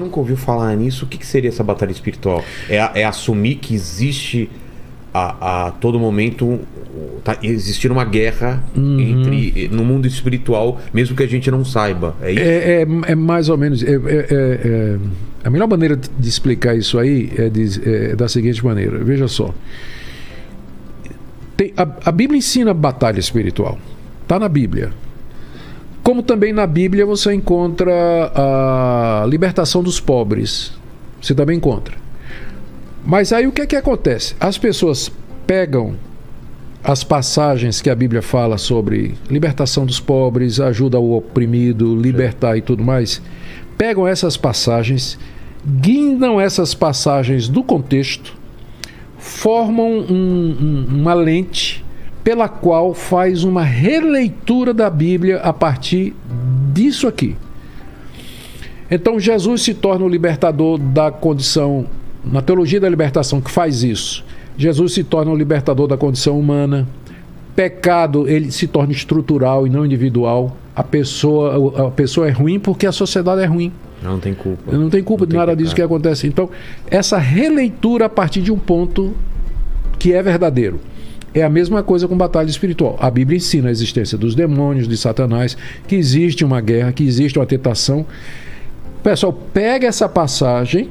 nunca ouviu falar nisso. O que seria essa batalha espiritual? É assumir que existe a todo momento existir uma guerra no mundo espiritual, mesmo que a gente não saiba. É isso? É mais ou menos. A melhor maneira de explicar isso aí é da seguinte maneira. Veja só. A Bíblia ensina batalha espiritual. Está na Bíblia. Como também na Bíblia você encontra a libertação dos pobres. Você também encontra. Mas aí o que é que acontece? As pessoas pegam as passagens que a Bíblia fala sobre libertação dos pobres, ajuda ao oprimido, libertar e tudo mais, pegam essas passagens, guindam essas passagens do contexto, formam uma lente pela qual faz uma releitura da Bíblia a partir disso aqui. Então Jesus se torna o libertador da condição, na teologia da libertação que faz isso, Jesus se torna o libertador da condição humana. Pecado, ele se torna estrutural e não individual. A pessoa é ruim porque a sociedade é ruim. Não tem culpa. Não tem culpa de nada disso que acontece. Então, essa releitura a partir de um ponto que é verdadeiro. É a mesma coisa com batalha espiritual. A Bíblia ensina a existência dos demônios, de Satanás, que existe uma guerra, que existe uma tentação. Pessoal, pega essa passagem,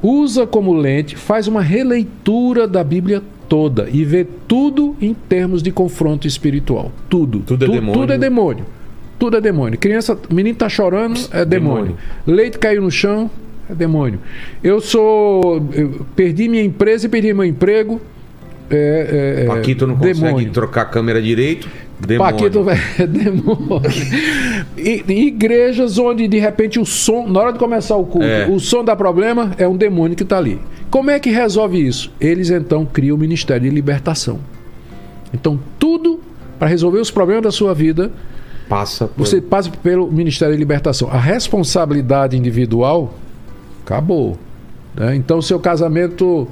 usa como lente, faz uma releitura da Bíblia toda e vê tudo em termos de confronto espiritual. Tudo é demônio. Tudo é demônio. Tudo é demônio. Criança, menino tá chorando, é demônio. Leite caiu no chão, é demônio. Eu perdi minha empresa e perdi meu emprego. Paquito não consegue trocar a câmera direito. Demônio. Paquito é demônio. Igrejas onde de repente o som, na hora de começar o culto, o som dá problema, é um demônio que está ali. Como é que resolve isso? Eles então criam o Ministério de Libertação. Então tudo para resolver os problemas da sua vida, você passa pelo Ministério de Libertação. A responsabilidade individual acabou, né? Então seu casamento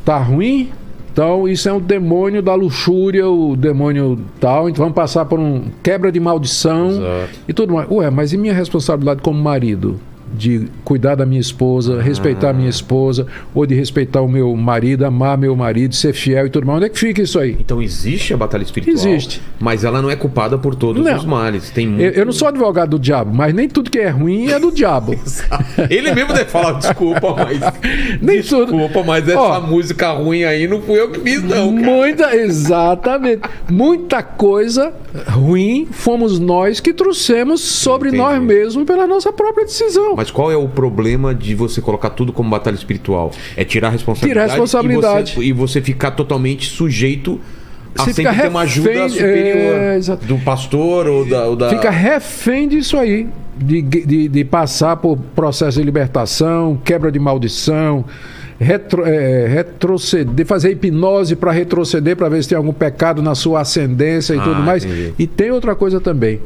tá ruim. Então, isso é um demônio da luxúria, o demônio tal. Então, vamos passar por quebra de maldição. Exato. E tudo mais. Mas e minha responsabilidade como marido? De cuidar da minha esposa, respeitar a minha esposa, ou de respeitar o meu marido, amar meu marido, ser fiel e tudo mais. Onde é que fica isso aí? Então, existe a batalha espiritual? Existe. Mas ela não é culpada por todos os males. Tem muito... eu não sou advogado do diabo, mas nem tudo que é ruim é do diabo. Ele mesmo deve falar, desculpa, mas... mas essa música ruim aí não fui eu que fiz, não, cara. Exatamente. Muita coisa ruim fomos nós que trouxemos sobre nós mesmos pela nossa própria decisão. Mas qual é o problema de você colocar tudo como batalha espiritual? É tirar a responsabilidade. Tirar a responsabilidade. E você ficar totalmente sujeito a sempre ter uma ajuda superior do pastor ou da... Fica refém disso aí. De passar por processo de libertação, quebra de maldição, retroceder, fazer hipnose para retroceder, para ver se tem algum pecado na sua ascendência e tudo mais. Entendi. E tem outra coisa também.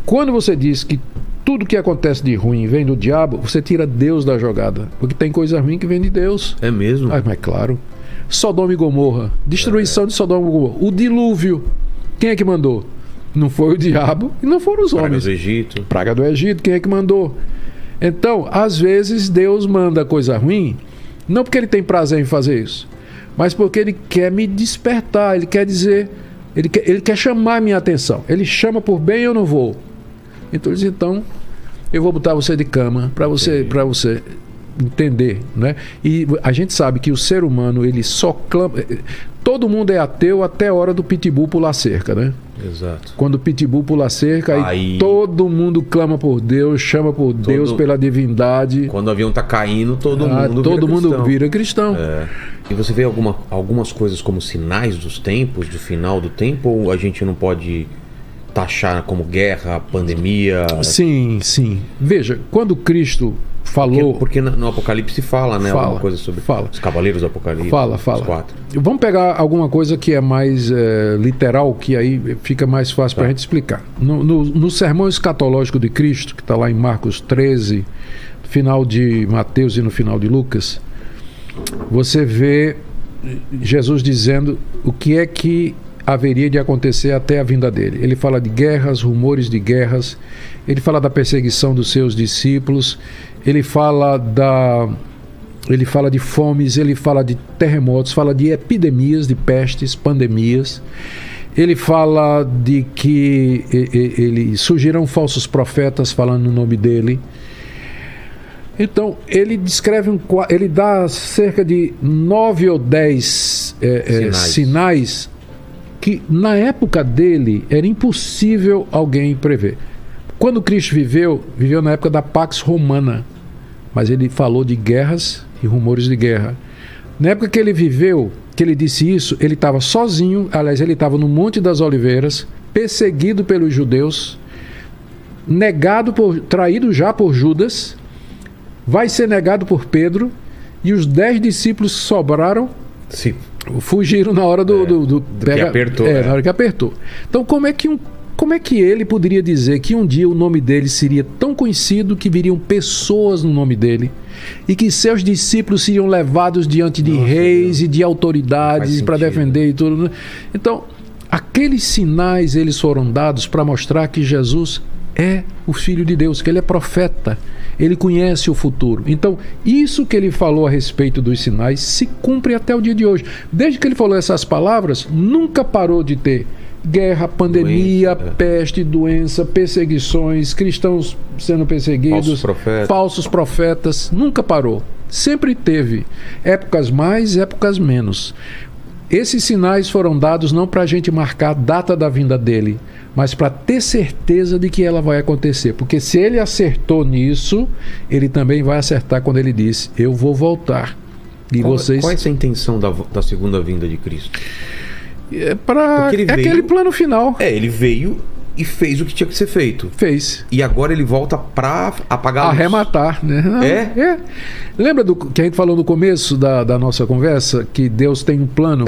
Quando você diz que tudo que acontece de ruim vem do diabo, você tira Deus da jogada. Porque tem coisa ruim que vem de Deus. É mesmo? Mas claro. Sodoma e Gomorra. Destruição de Sodoma e Gomorra. O dilúvio. Quem é que mandou? Não foi o diabo e não foram os homens. Praga do Egito. Praga do Egito. Quem é que mandou? Então, às vezes, Deus manda coisa ruim, não porque ele tem prazer em fazer isso, mas porque ele quer me despertar. Ele quer dizer... Ele quer chamar a minha atenção. Ele chama por bem, eu não vou. Então, ele diz, eu vou botar você de cama para você entender, né? E a gente sabe que o ser humano, ele só clama... Todo mundo é ateu até a hora do pitbull pular cerca, né? Exato. Quando o pitbull pula cerca, aí todo mundo clama por Deus, chama por Deus, pela divindade. Quando o avião tá caindo, todo mundo vira cristão. E você vê algumas coisas como sinais dos tempos, do final do tempo, ou a gente não pode taxar como guerra, pandemia? Sim. Veja, quando Cristo falou... Porque no Apocalipse fala, né? Alguma coisa sobre os Cavaleiros do Apocalipse. Fala. Os 4. Vamos pegar alguma coisa que é mais literal, que aí fica mais fácil para a gente explicar. No sermão escatológico de Cristo, que está lá em Marcos 13, no final de Mateus e no final de Lucas, você vê Jesus dizendo o que é que haveria de acontecer até a vinda dele. Ele fala de guerras, rumores de guerras, ele fala da perseguição dos seus discípulos, ele fala de fomes, ele fala de terremotos, fala de epidemias, de pestes, pandemias. Ele fala de que surgirão falsos profetas falando no nome dele. Então, ele descreve ele dá cerca de 9 ou 10 sinais que na época dele era impossível alguém prever. Quando Cristo viveu na época da Pax Romana, mas ele falou de guerras e rumores de guerra. Na época que ele viveu, que ele disse isso, ele estava sozinho, aliás, ele estava no Monte das Oliveiras, perseguido pelos judeus, traído já por Judas, vai ser negado por Pedro, e os 10 discípulos que sobraram, sim, fugiram na hora que apertou. Na hora que apertou. Então, como é que ele poderia dizer que um dia o nome dele seria tão conhecido que viriam pessoas no nome dele e que seus discípulos seriam levados diante de reis e de autoridades para defender e tudo? Então, aqueles sinais eles foram dados para mostrar que Jesus é o Filho de Deus, que ele é profeta, ele conhece o futuro. Então, isso que ele falou a respeito dos sinais se cumpre até o dia de hoje. Desde que ele falou essas palavras, nunca parou de ter guerra, pandemia, peste, doença, perseguições, cristãos sendo perseguidos, falsos profetas, nunca parou. Sempre teve. Épocas mais, épocas menos. Esses sinais foram dados não para a gente marcar a data da vinda dele, mas para ter certeza de que ela vai acontecer. Porque se ele acertou nisso, ele também vai acertar quando ele disse: eu vou voltar. E qual é essa intenção da segunda vinda de Cristo? Aquele plano final. Ele veio e fez o que tinha que ser feito. Fez. E agora ele volta para apagar a luz. Arrematar, né? Não, Lembra do que a gente falou no começo da nossa conversa? Que Deus tem um plano.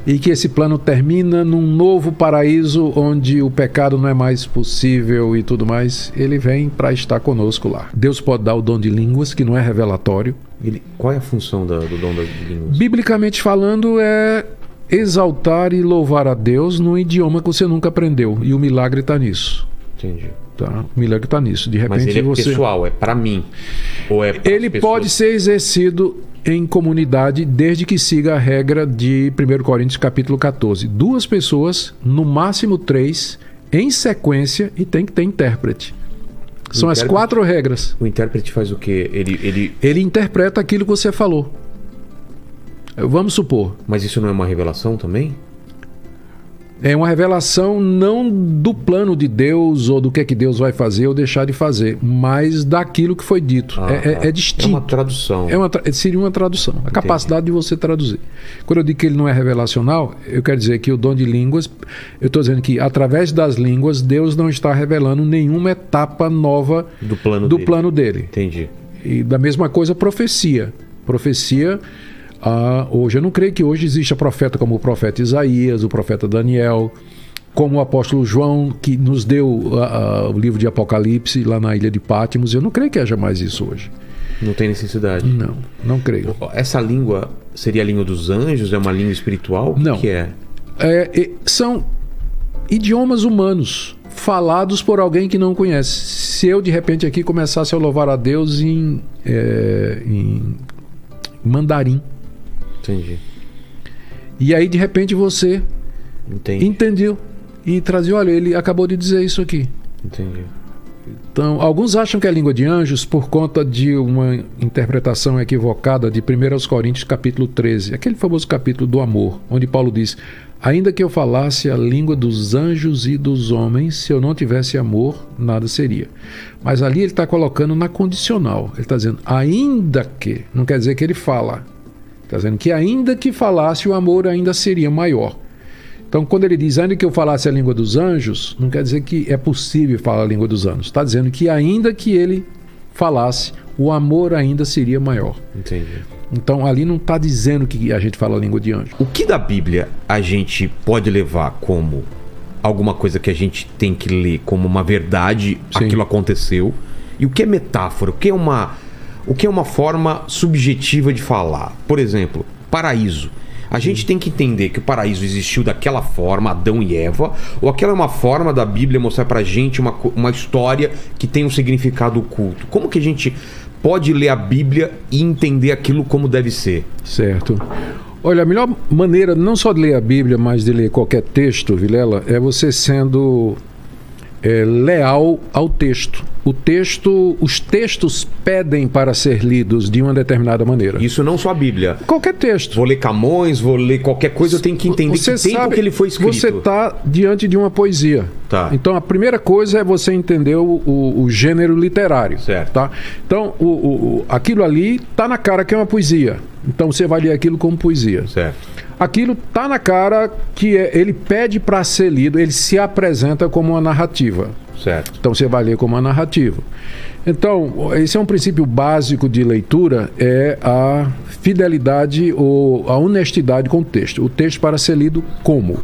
E que esse plano termina num novo paraíso onde o pecado não é mais possível e tudo mais. Ele vem para estar conosco lá. Deus pode dar o dom de línguas, que não é revelatório. Qual é a função do dom das línguas? Biblicamente falando, é exaltar e louvar a Deus num idioma que você nunca aprendeu. E o milagre está nisso. Entendi. Tá? O milagre está nisso. De repente, mas ele é pessoal, é para mim? Ou é para ele pode ser exercido em comunidade, desde que siga a regra de 1 Coríntios capítulo 14. 2 pessoas, no máximo 3, em sequência, e tem que ter intérprete. São as 4 regras. O intérprete faz o quê? Ele interpreta aquilo que você falou. Vamos supor. Mas isso não é uma revelação também? É uma revelação não do plano de Deus ou do que é que Deus vai fazer ou deixar de fazer, mas daquilo que foi dito. É distinto. É uma tradução. Seria uma tradução. A capacidade de você traduzir. Quando eu digo que ele não é revelacional, eu quero dizer que o dom de línguas, eu estou dizendo que através das línguas, Deus não está revelando nenhuma etapa nova do plano dele. Entendi. E da mesma coisa, profecia. Hoje eu não creio que hoje exista profeta como o profeta Isaías, o profeta Daniel, como o apóstolo João, que nos deu o livro de Apocalipse lá na ilha de Patmos. Eu não creio que haja mais isso hoje. Não tem necessidade? Não creio. Essa língua seria a língua dos anjos? É uma língua espiritual? Não. O que é? São idiomas humanos falados por alguém que não conhece. Se eu de repente aqui começasse a louvar a Deus em mandarim. Entendi. E aí de repente você entendeu e trazia: olha, ele acabou de dizer isso aqui. Entendi. Então, alguns acham que é língua de anjos por conta de uma interpretação equivocada de 1 Coríntios capítulo 13, aquele famoso capítulo do amor, onde Paulo diz: ainda que eu falasse a língua dos anjos e dos homens, se eu não tivesse amor, nada seria. Mas ali ele está colocando na condicional. Ele está dizendo ainda que, não quer dizer que ele fala. Está dizendo que ainda que falasse, o amor ainda seria maior. Então, quando ele diz ainda que eu falasse a língua dos anjos, não quer dizer que é possível falar a língua dos anjos. Está dizendo que ainda que ele falasse, o amor ainda seria maior. Entendi. Então, ali não está dizendo que a gente fala a língua de anjo. O que da Bíblia a gente pode levar como alguma coisa que a gente tem que ler como uma verdade? Sim. Aquilo aconteceu. E o que é metáfora? O que é uma forma subjetiva de falar? Por exemplo, paraíso. A gente tem que entender que o paraíso existiu daquela forma, Adão e Eva, ou aquela é uma forma da Bíblia mostrar pra gente uma história que tem um significado oculto. Como que a gente pode ler a Bíblia e entender aquilo como deve ser? Certo. Olha, a melhor maneira não só de ler a Bíblia, mas de ler qualquer texto, Vilela, é você sendo leal ao texto. Os textos pedem para ser lidos de uma determinada maneira. Isso não só a Bíblia. Qualquer texto. Vou ler Camões, vou ler qualquer coisa, eu tenho que entender que tempo que ele foi escrito. Você está diante de uma poesia. Tá. Então, a primeira coisa é você entender o gênero literário. Certo. Tá? Então, aquilo ali está na cara que é uma poesia. Então, você vai ler aquilo como poesia. Certo. Aquilo está na cara que ele pede para ser lido, ele se apresenta como uma narrativa. Certo. Então você vai ler como uma narrativa. Então, esse é um princípio básico de leitura, é a fidelidade ou a honestidade com o texto. O texto para ser lido como.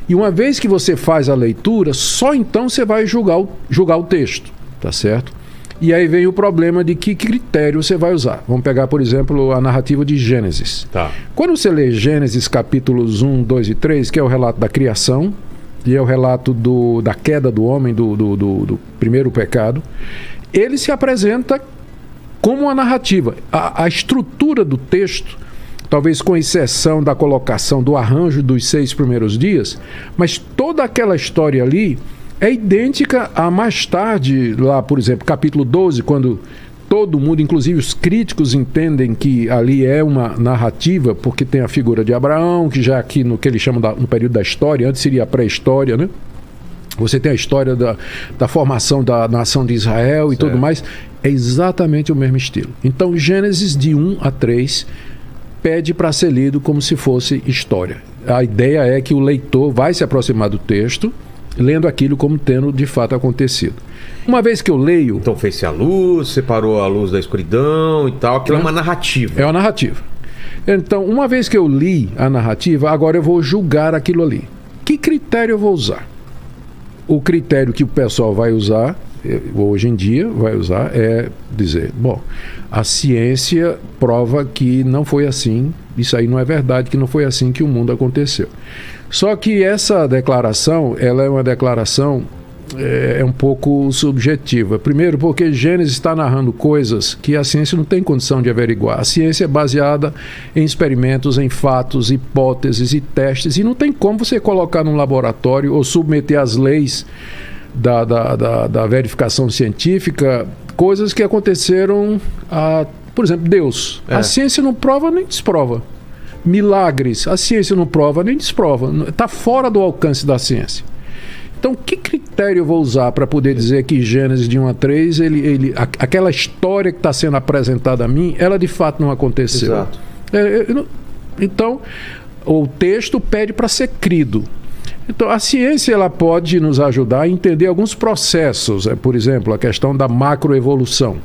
E uma vez que você faz a leitura, só então você vai julgar o texto, tá certo? E aí vem o problema de que critério você vai usar. Vamos pegar, por exemplo, a narrativa de Gênesis. Tá. Quando você lê Gênesis capítulos 1, 2 e 3, que é o relato da criação, e é o relato da queda do homem, do primeiro pecado, ele se apresenta como uma narrativa. A estrutura do texto, talvez com exceção da colocação do arranjo dos 6 primeiros dias, mas toda aquela história ali é idêntica a mais tarde, lá, por exemplo, capítulo 12, quando todo mundo, inclusive os críticos, entendem que ali é uma narrativa, porque tem a figura de Abraão, que já aqui no que eles chamam no período da história, antes seria a pré-história, né? Você tem a história da formação da nação de Israel e tudo mais. É exatamente o mesmo estilo. Então, Gênesis de 1 a 3 pede para ser lido como se fosse história. A ideia é que o leitor vai se aproximar do texto, lendo aquilo como tendo de fato acontecido. Uma vez que eu leio... Então fez-se a luz, separou a luz da escuridão e tal. Aquilo é uma narrativa. É uma narrativa. Então, uma vez que eu li a narrativa, agora eu vou julgar aquilo ali. Que critério eu vou usar? O critério que o pessoal vai usar, hoje em dia vai usar, é dizer, bom, a ciência prova que não foi assim, isso aí não é verdade, que não foi assim que o mundo aconteceu. Só que essa declaração, ela é uma declaração um pouco subjetiva. Primeiro, porque Gênesis está narrando coisas que a ciência não tem condição de averiguar. A ciência é baseada em experimentos, em fatos, hipóteses e testes, e não tem como você colocar num laboratório ou submeter às leis da verificação científica coisas que aconteceram por exemplo, Deus. A ciência não prova nem desprova. Milagres, a ciência não prova nem desprova. Está fora do alcance da ciência. Então, que critério eu vou usar para poder dizer que Gênesis de 1 a 3, aquela história que está sendo apresentada a mim, ela de fato não aconteceu? Exato. Então, o texto pede para ser crido. Então, a ciência ela pode nos ajudar a entender alguns processos. Por exemplo, a questão da macroevolução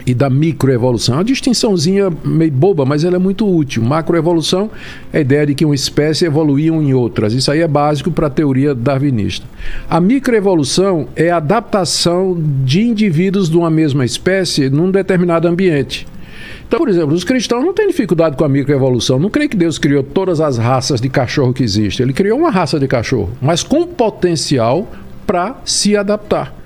e da microevolução. É uma distinçãozinha meio boba, mas ela é muito útil. Macroevolução é a ideia de que uma espécie evoluía em outras. Isso aí é básico para a teoria darwinista. A microevolução é a adaptação de indivíduos de uma mesma espécie num determinado ambiente. Então, por exemplo, os cristãos não têm dificuldade com a microevolução. Não creio que Deus criou todas as raças de cachorro que existem. Ele criou uma raça de cachorro, mas com potencial para se adaptar.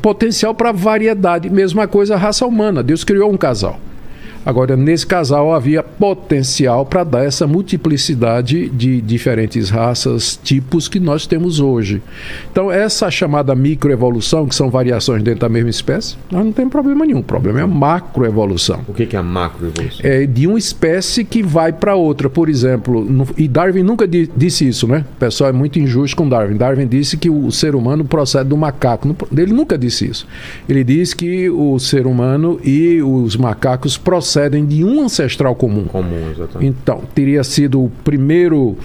Potencial para variedade. Mesma coisa a raça humana. Deus criou um casal. Agora, nesse casal havia potencial para dar essa multiplicidade de diferentes raças, tipos que nós temos hoje. Então, essa chamada microevolução, que são variações dentro da mesma espécie, nós não tem problema nenhum. O problema é a macroevolução. O que é a macroevolução? É de uma espécie que vai para outra. Por exemplo, e Darwin nunca disse isso, né? O pessoal é muito injusto com Darwin. Darwin disse que o ser humano procede do macaco. Ele nunca disse isso. Ele disse que o ser humano e os macacos procedem de um ancestral comum. Comum, exatamente. Então, teria sido o primeiro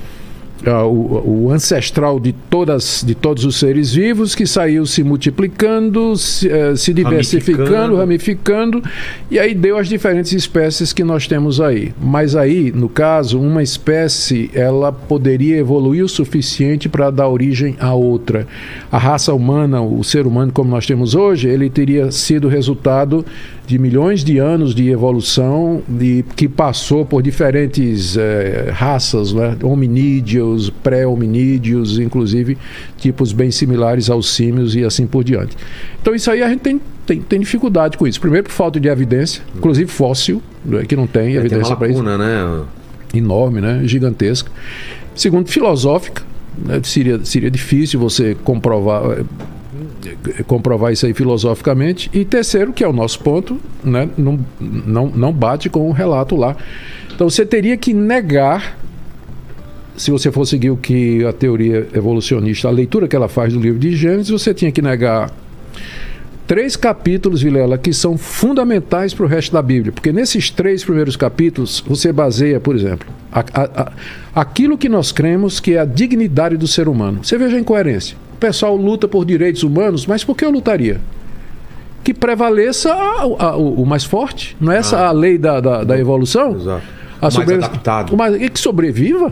o ancestral de todos os seres vivos, que saiu se multiplicando, se diversificando, ramificando, e aí deu as diferentes espécies que nós temos aí. Mas aí, no caso, uma espécie, ela poderia evoluir o suficiente para dar origem a outra. A raça humana, o ser humano como nós temos hoje, ele teria sido resultado de milhões de anos de evolução, que passou por diferentes raças, né? Hominídeos, pré-hominídeos, inclusive tipos bem similares aos símios e assim por diante. Então isso aí a gente tem dificuldade com isso. Primeiro por falta de evidência, inclusive fóssil, né? Que não tem evidência para isso. Né? Enorme, né? Gigantesca. Segundo, filosófica, né? Seria difícil você comprovar isso aí filosoficamente. E terceiro, que é o nosso ponto, né? Não bate com o relato lá. Então você teria que negar, se você for seguir o que a teoria evolucionista, a leitura que ela faz do livro de Gênesis, você tinha que negar 3 capítulos, Vilela, que são fundamentais para o resto da Bíblia, porque nesses 3 primeiros capítulos você baseia, por exemplo, aquilo que nós cremos que é a dignidade do ser humano. Você veja a incoerência. O pessoal luta por direitos humanos, mas por que eu lutaria? Que prevaleça o mais forte. Não é essa a lei da evolução? Exato. O mais adaptado. Que sobreviva.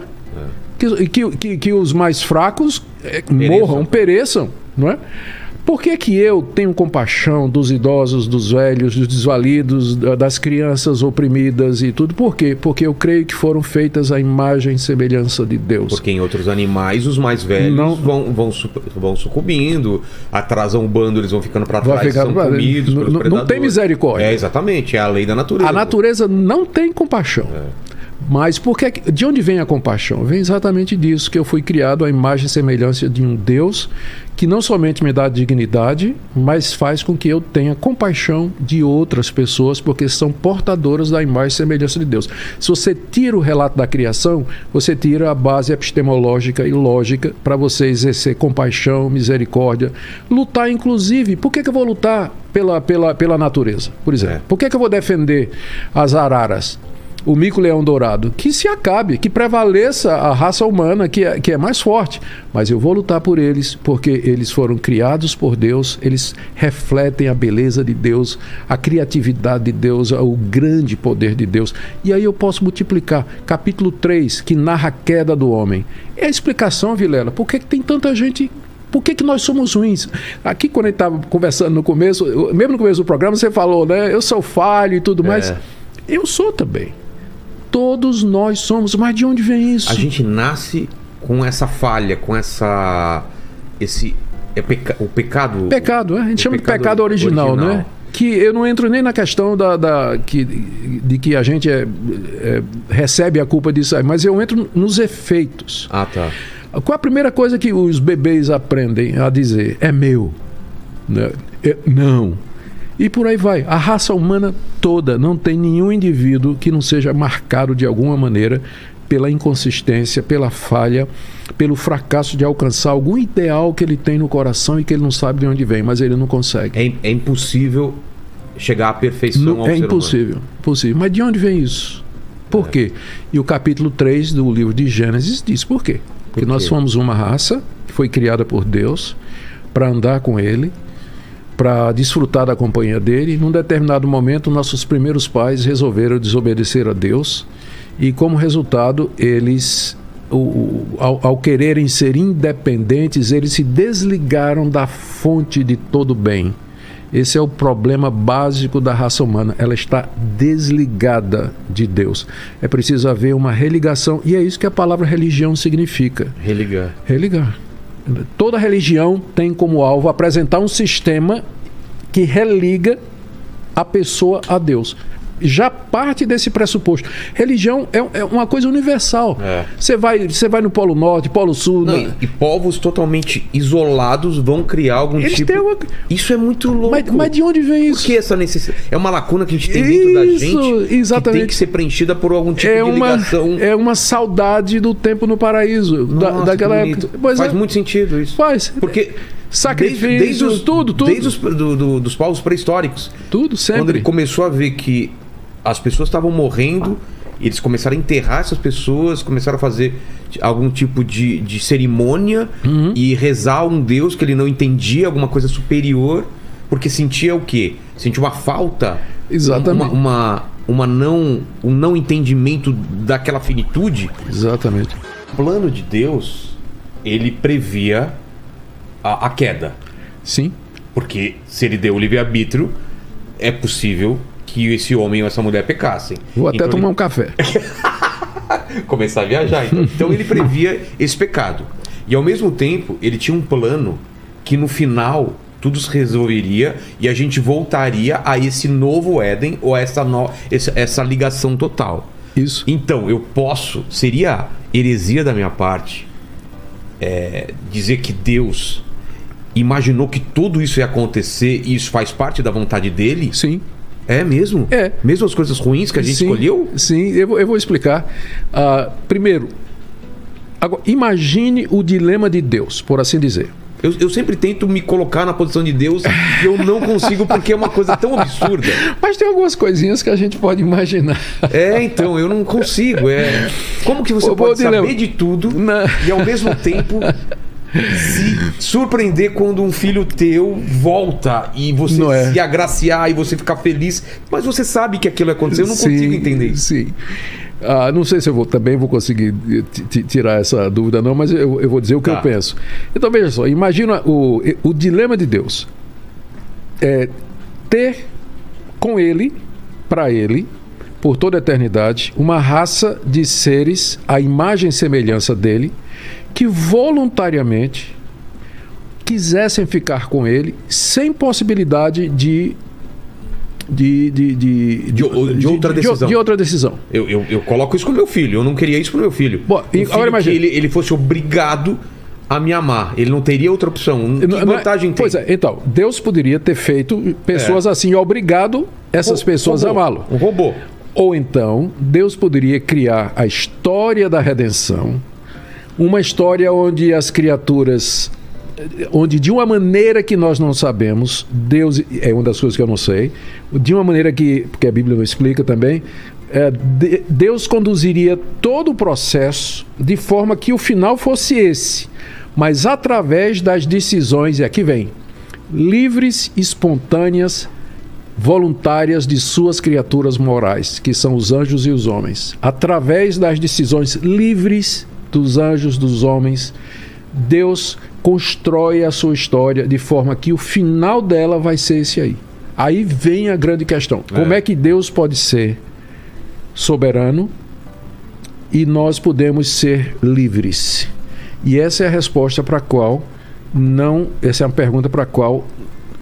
Que os mais fracos morram, pereçam. Não é? Por que eu tenho compaixão dos idosos, dos velhos, dos desvalidos, das crianças oprimidas e tudo? Por quê? Porque eu creio que foram feitas à imagem e semelhança de Deus. Porque em outros animais, os mais velhos vão sucumbindo, atrasam o bando, eles vão ficando para trás, são comidos pelos predadores. Não tem misericórdia. Exatamente, é a lei da natureza. A natureza não tem compaixão. Mas de onde vem a compaixão? Vem exatamente disso, que eu fui criado à imagem e semelhança de um Deus que não somente me dá dignidade, mas faz com que eu tenha compaixão de outras pessoas, porque são portadoras da imagem e semelhança de Deus. Se você tira o relato da criação, você tira a base epistemológica e lógica para você exercer compaixão, misericórdia, lutar inclusive. Por que eu vou lutar pela natureza, por exemplo? Por que eu vou defender as araras? O mico-leão dourado, que se acabe, que prevaleça a raça humana, que é mais forte. Mas eu vou lutar por eles, porque eles foram criados por Deus, eles refletem a beleza de Deus, a criatividade de Deus, o grande poder de Deus. E aí eu posso multiplicar. Capítulo 3, que narra a queda do homem. É a explicação, Vilela, por que tem tanta gente... Por que nós somos ruins? Aqui, quando a gente estava conversando no começo, mesmo no começo do programa, você falou, né? Eu sou falho e tudo mais. Eu sou também. Todos nós somos, mas de onde vem isso? A gente nasce com essa falha, com o pecado. Pecado, a gente chama de pecado original, né? Que eu não entro nem na questão de que a gente recebe a culpa disso aí, mas eu entro nos efeitos. Ah, tá. Qual a primeira coisa que os bebês aprendem a dizer? É meu. Não. E por aí vai. A raça humana toda, não tem nenhum indivíduo que não seja marcado de alguma maneira pela inconsistência, pela falha, pelo fracasso de alcançar algum ideal que ele tem no coração e que ele não sabe de onde vem, mas ele não consegue. É impossível chegar à perfeição ao ser humano. É impossível. Mas de onde vem isso? Por quê? E o capítulo 3 do livro de Gênesis diz por quê. Porque nós somos uma raça que foi criada por Deus para andar com Ele, para desfrutar da companhia dele. E num determinado momento, nossos primeiros pais resolveram desobedecer a Deus e, como resultado, eles, ao quererem ser independentes, eles se desligaram da fonte de todo bem. Esse é o problema básico da raça humana. Ela está desligada de Deus. É preciso haver uma religação, e é isso que a palavra religião significa. Religar. Toda religião tem como alvo apresentar um sistema que religa a pessoa a Deus. Já parte desse pressuposto. Religião é uma coisa universal. Você vai no Polo Norte, Polo Sul... E povos totalmente isolados vão criar algum tipo... Isso é muito louco. Mas de onde vem isso? Por que essa necessidade? É uma lacuna que a gente tem dentro da gente, exatamente, que tem que ser preenchida por algum tipo de ligação. É uma saudade do tempo no paraíso. Nossa, daquela época. Faz muito sentido isso. Faz. Porque... Sacrifícios, tudo. Desde dos povos pré-históricos. Tudo, sempre. Quando ele começou a ver que as pessoas estavam morrendo eles começaram a enterrar essas pessoas, começaram a fazer algum tipo de cerimônia e rezar a um Deus que ele não entendia, alguma coisa superior, porque sentia o quê? Sentia uma falta, Exatamente. um não entendimento daquela finitude. Exatamente. O plano de Deus, ele previa a queda. Sim. Porque se ele deu o livre-arbítrio, é possível que esse homem ou essa mulher pecassem. Vou até Então, tomar um café. começar a viajar. Então ele previa esse pecado. E ao mesmo tempo, ele tinha um plano que no final tudo se resolveria e a gente voltaria a esse novo Éden ou a essa ligação total. Isso. Então, seria heresia da minha parte dizer que Deus imaginou que tudo isso ia acontecer e isso faz parte da vontade dele? Sim. É mesmo? É. Mesmo as coisas ruins que a gente escolheu? Sim, eu vou explicar. Primeiro, agora, imagine o dilema de Deus, por assim dizer. Eu sempre tento me colocar na posição de Deus e eu não consigo porque é uma coisa tão absurda. Mas tem algumas coisinhas que a gente pode imaginar. Então, eu não consigo. Como que você pode saber de tudo e ao mesmo tempo se surpreender quando um filho teu volta e você se agraciar e você ficar feliz, mas você sabe que aquilo aconteceu? Eu não consigo entender isso. Sim. Não sei se eu também vou conseguir tirar essa dúvida não, mas eu vou dizer o que eu penso. Então veja só, imagina o dilema de Deus. Ter com ele, para ele, por toda a eternidade, uma raça de seres à imagem e semelhança dele, que voluntariamente quisessem ficar com ele sem possibilidade de outra decisão. Eu coloco isso com meu filho. Eu não queria isso pro meu filho. Bom, agora imagina que ele fosse obrigado a me amar. Ele não teria outra opção. Que vantagem tem? Pois é, então, Deus poderia ter feito pessoas assim, obrigado essas pessoas a amá-lo. Um robô. Ou então, Deus poderia criar a história da redenção, uma história onde as criaturas, onde de uma maneira que nós não sabemos, Deus, é uma das coisas que eu não sei, de uma maneira porque a Bíblia não explica também, Deus conduziria todo o processo de forma que o final fosse esse, mas através das decisões, e aqui vem, livres, espontâneas, voluntárias de suas criaturas morais, que são os anjos e os homens. Através das decisões livres dos anjos, dos homens, Deus constrói a sua história de forma que o final dela vai ser esse aí. Aí vem a grande questão. Como é que Deus pode ser soberano e nós podemos ser livres? E essa é a resposta para a qual essa é uma pergunta para a qual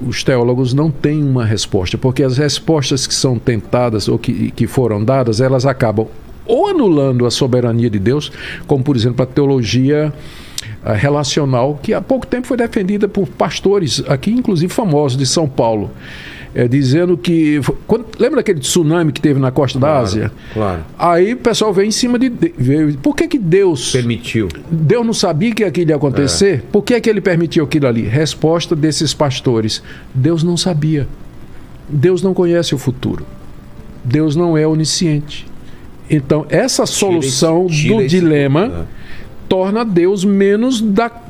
os teólogos não têm uma resposta, porque as respostas que são tentadas ou que foram dadas, elas acabam ou anulando a soberania de Deus, como por exemplo a teologia relacional, que há pouco tempo foi defendida por pastores aqui, inclusive famosos de São Paulo, dizendo que... lembra daquele tsunami que teve na costa da Ásia? Claro. Aí o pessoal veio em cima de... Por que Deus... permitiu? Deus não sabia que aquilo ia acontecer? Por que ele permitiu aquilo ali? Resposta desses pastores: Deus não sabia. Deus não conhece o futuro. Deus não é onisciente. Então, essa solução do dilema torna Deus menos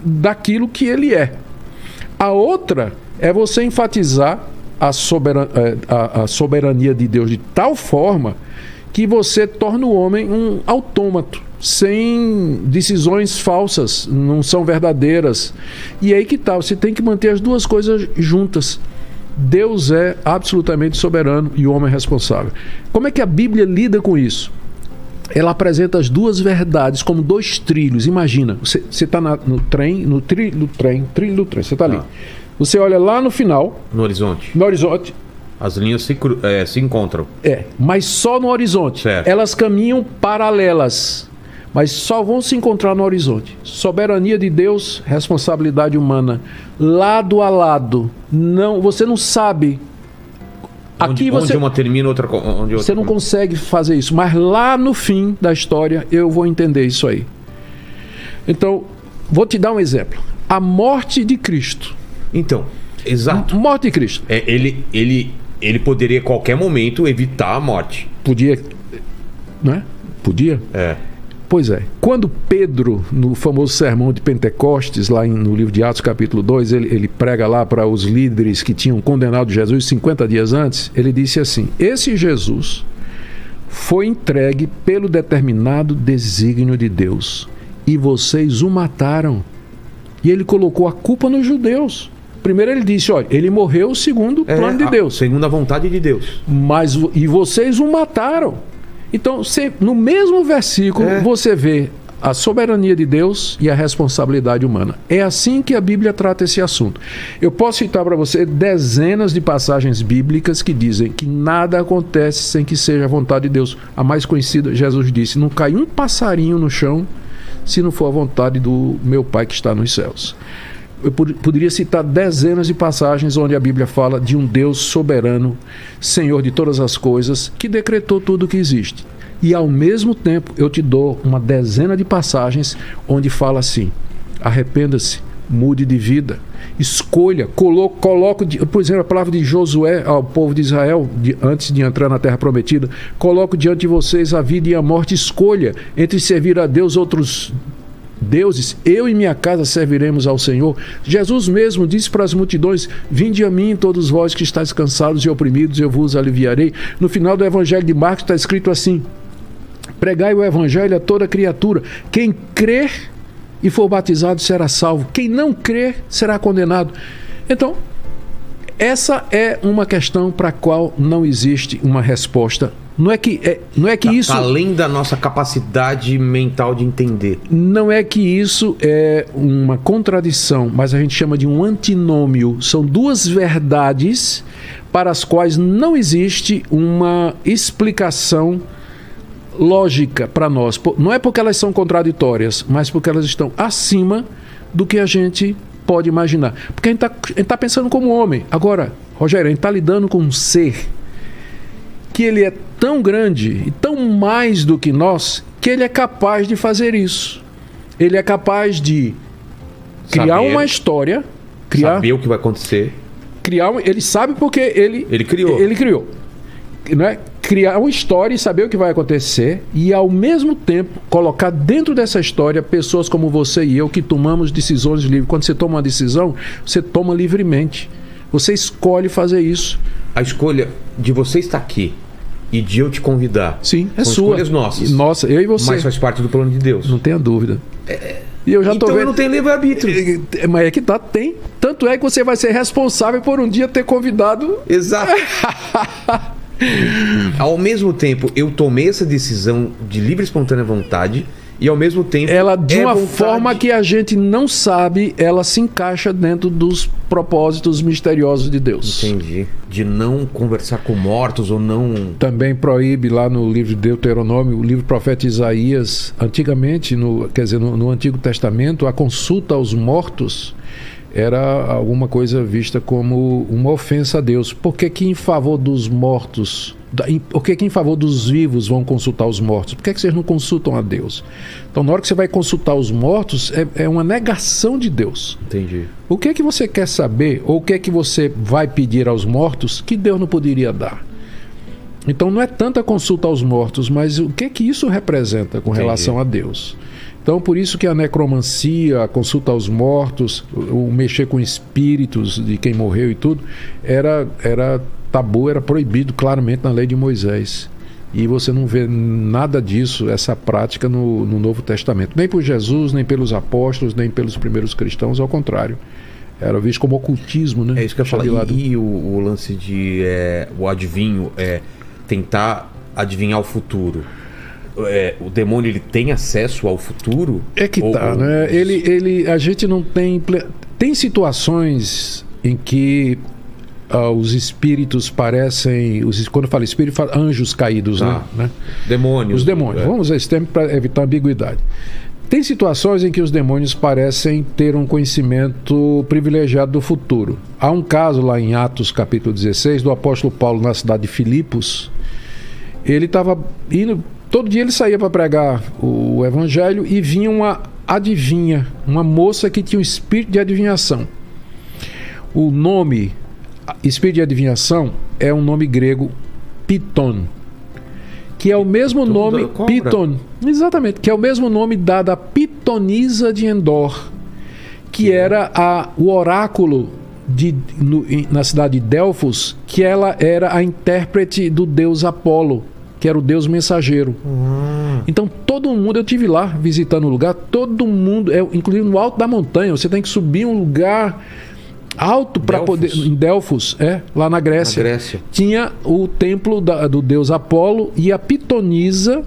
daquilo que ele é. A outra é você enfatizar a soberania de Deus de tal forma que você torna o homem um autômato, sem decisões falsas, não são verdadeiras. E aí que tal? Você tem que manter as duas coisas juntas. Deus é absolutamente soberano e o homem é responsável. Como é que a Bíblia lida com isso? Ela apresenta as duas verdades como dois trilhos. Imagina, você está no trilho do trem, você está ali. Você olha lá no final. No horizonte. As linhas se encontram. Mas só no horizonte. Certo. Elas caminham paralelas, mas só vão se encontrar no horizonte. Soberania de Deus, responsabilidade humana, lado a lado. Você não sabe. Onde uma termina, outra... Você não consegue fazer isso. Mas lá no fim da história, eu vou entender isso aí. Então, vou te dar um exemplo. A morte de Cristo. Então, exato. Morte de Cristo. Ele poderia, a qualquer momento, evitar a morte. Podia, né? Podia? Pois é. Quando Pedro, no famoso sermão de Pentecostes, lá no livro de Atos capítulo 2, ele prega lá para os líderes que tinham condenado Jesus 50 dias antes, ele disse assim: esse Jesus foi entregue pelo determinado desígnio de Deus e vocês o mataram. E ele colocou a culpa nos judeus. Primeiro ele disse, olha, ele morreu segundo o plano de Deus. Segundo a vontade de Deus. E vocês o mataram. Então, no mesmo versículo, você vê a soberania de Deus e a responsabilidade humana. É assim que a Bíblia trata esse assunto. Eu posso citar para você dezenas de passagens bíblicas que dizem que nada acontece sem que seja a vontade de Deus. A mais conhecida, Jesus disse, não cai um passarinho no chão se não for a vontade do meu Pai que está nos céus. Eu poderia citar dezenas de passagens onde a Bíblia fala de um Deus soberano, Senhor de todas as coisas, que decretou tudo o que existe. E ao mesmo tempo eu te dou uma dezena de passagens onde fala assim: arrependa-se, mude de vida, escolha, coloque, por exemplo, a palavra de Josué ao povo de Israel, antes de entrar na terra prometida: coloco diante de vocês a vida e a morte, escolha entre servir a Deus outros deuses, eu e minha casa serviremos ao Senhor. Jesus mesmo disse para as multidões: vinde a mim todos vós que estáis cansados e oprimidos, eu vos aliviarei. No final do Evangelho de Marcos está escrito assim: pregai o Evangelho a toda criatura, quem crer e for batizado será salvo, quem não crer será condenado. Então, essa é uma questão para a qual não existe uma resposta. Não é que isso... Além da nossa capacidade mental de entender. Não é que isso é uma contradição, mas a gente chama de um antinômio. São duas verdades para as quais não existe uma explicação lógica para nós. Não é porque elas são contraditórias, mas porque elas estão acima do que a gente pode imaginar. Porque a gente está pensando como homem. Agora, Rogério, a gente está lidando com um ser que ele é tão grande e tão mais do que nós, que ele é capaz de fazer isso. Ele é capaz de criar uma história, saber o que vai acontecer. Ele sabe porque ele criou. Não é? Criar uma história e saber o que vai acontecer, e ao mesmo tempo colocar dentro dessa história pessoas como você e eu que tomamos decisões livres. Quando você toma uma decisão, você toma livremente. Você escolhe fazer isso. A escolha de você estar aqui e de eu te convidar. Sim, é são sua. Escolhas nossas. Nossa, eu e você. Mas faz parte do plano de Deus. Não tenha dúvida. E eu já então eu não tenho livre-arbítrio. Mas é que tá, tem. Tanto é que você vai ser responsável por um dia ter convidado. Exato. Ao mesmo tempo, eu tomei essa decisão de livre e espontânea vontade. E ao mesmo tempo... ela, de uma forma que a gente não sabe, ela se encaixa dentro dos propósitos misteriosos de Deus. Entendi. De não conversar com mortos ou não... Também proíbe lá no livro de Deuteronômio, o livro do profeta Isaías, antigamente, no Antigo Testamento, a consulta aos mortos era alguma coisa vista como uma ofensa a Deus. Por que em favor dos mortos... Por que em favor dos vivos vão consultar os mortos? Por que vocês não consultam a Deus? Então, na hora que você vai consultar os mortos, é uma negação de Deus. Entendi. O que você quer saber, ou o que você vai pedir aos mortos que Deus não poderia dar? Então, não é tanta consulta aos mortos, mas o que isso representa com relação a Deus? Então, por isso que a necromancia, a consulta aos mortos, o mexer com espíritos de quem morreu e tudo, era tabu, era proibido claramente na lei de Moisés. E você não vê nada disso, essa prática no Novo Testamento. Nem por Jesus, nem pelos apóstolos, nem pelos primeiros cristãos, ao contrário. Era visto como ocultismo, né? É isso que eu ia falar. E o lance de o adivinho, tentar adivinhar o futuro. O demônio, ele tem acesso ao futuro? É que né? A gente não tem... Tem situações em que os espíritos parecem... Quando eu falo espírito, eu falo anjos caídos, né? Demônios. Os demônios. Vamos usar esse termo para evitar ambiguidade. Tem situações em que os demônios parecem ter um conhecimento privilegiado do futuro. Há um caso lá em Atos capítulo 16, do apóstolo Paulo na cidade de Filipos. Ele estava indo... Todo dia ele saía para pregar o evangelho e vinha uma adivinha, uma moça que tinha um espírito de adivinhação. O nome espírito de adivinhação é um nome grego, Piton, que é o mesmo Tudo nome da cobra. Piton. Exatamente, que é o mesmo nome dado à pitonisa de Endor, que era o oráculo na cidade de Delfos, que ela era a intérprete do deus Apolo, que era o deus mensageiro. Então todo mundo, eu tive lá visitando o lugar, todo mundo, inclusive no alto da montanha, você tem que subir um lugar alto para poder, em Delfos, lá na Grécia. Tinha o templo do deus Apolo, e a pitonisa,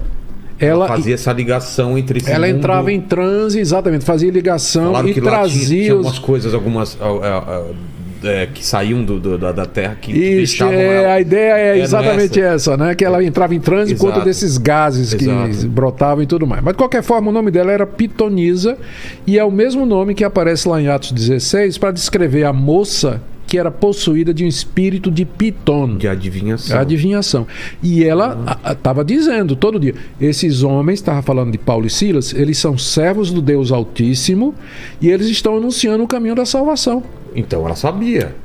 ela fazia essa ligação entre esse ela mundo. Entrava em transe, exatamente, fazia ligação. Falaram e que lá trazia tinha algumas coisas, que saíam da Terra, que deixavam ela. A ideia é exatamente essa, né? Que ela entrava em transe por conta desses gases que brotavam e tudo mais. Mas de qualquer forma, o nome dela era Pitonisa, e é o mesmo nome que aparece lá em Atos 16 para descrever a moça que era possuída de um espírito de Piton. De adivinhação. Adivinhação. E ela estava dizendo todo dia, esses homens, estava falando de Paulo e Silas, eles são servos do Deus Altíssimo, e eles estão anunciando o caminho da salvação. Então ela sabia.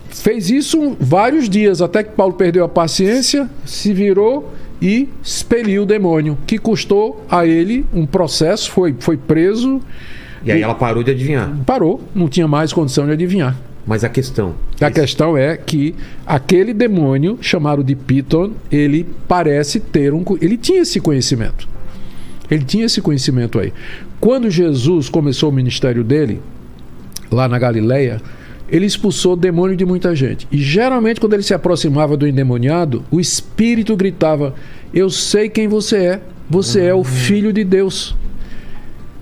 Fez isso vários dias, até que Paulo perdeu a paciência, se virou e expeliu o demônio, que custou a ele um processo, foi preso. E aí ela parou de adivinhar. Parou, não tinha mais condição de adivinhar. Mas a questão é que aquele demônio, chamado de Piton, ele parece ter ele tinha esse conhecimento. Ele tinha esse conhecimento aí. Quando Jesus começou o ministério dele, lá na Galileia, ele expulsou o demônio de muita gente. E geralmente, quando ele se aproximava do endemoniado, o espírito gritava: eu sei quem você é o Filho de Deus.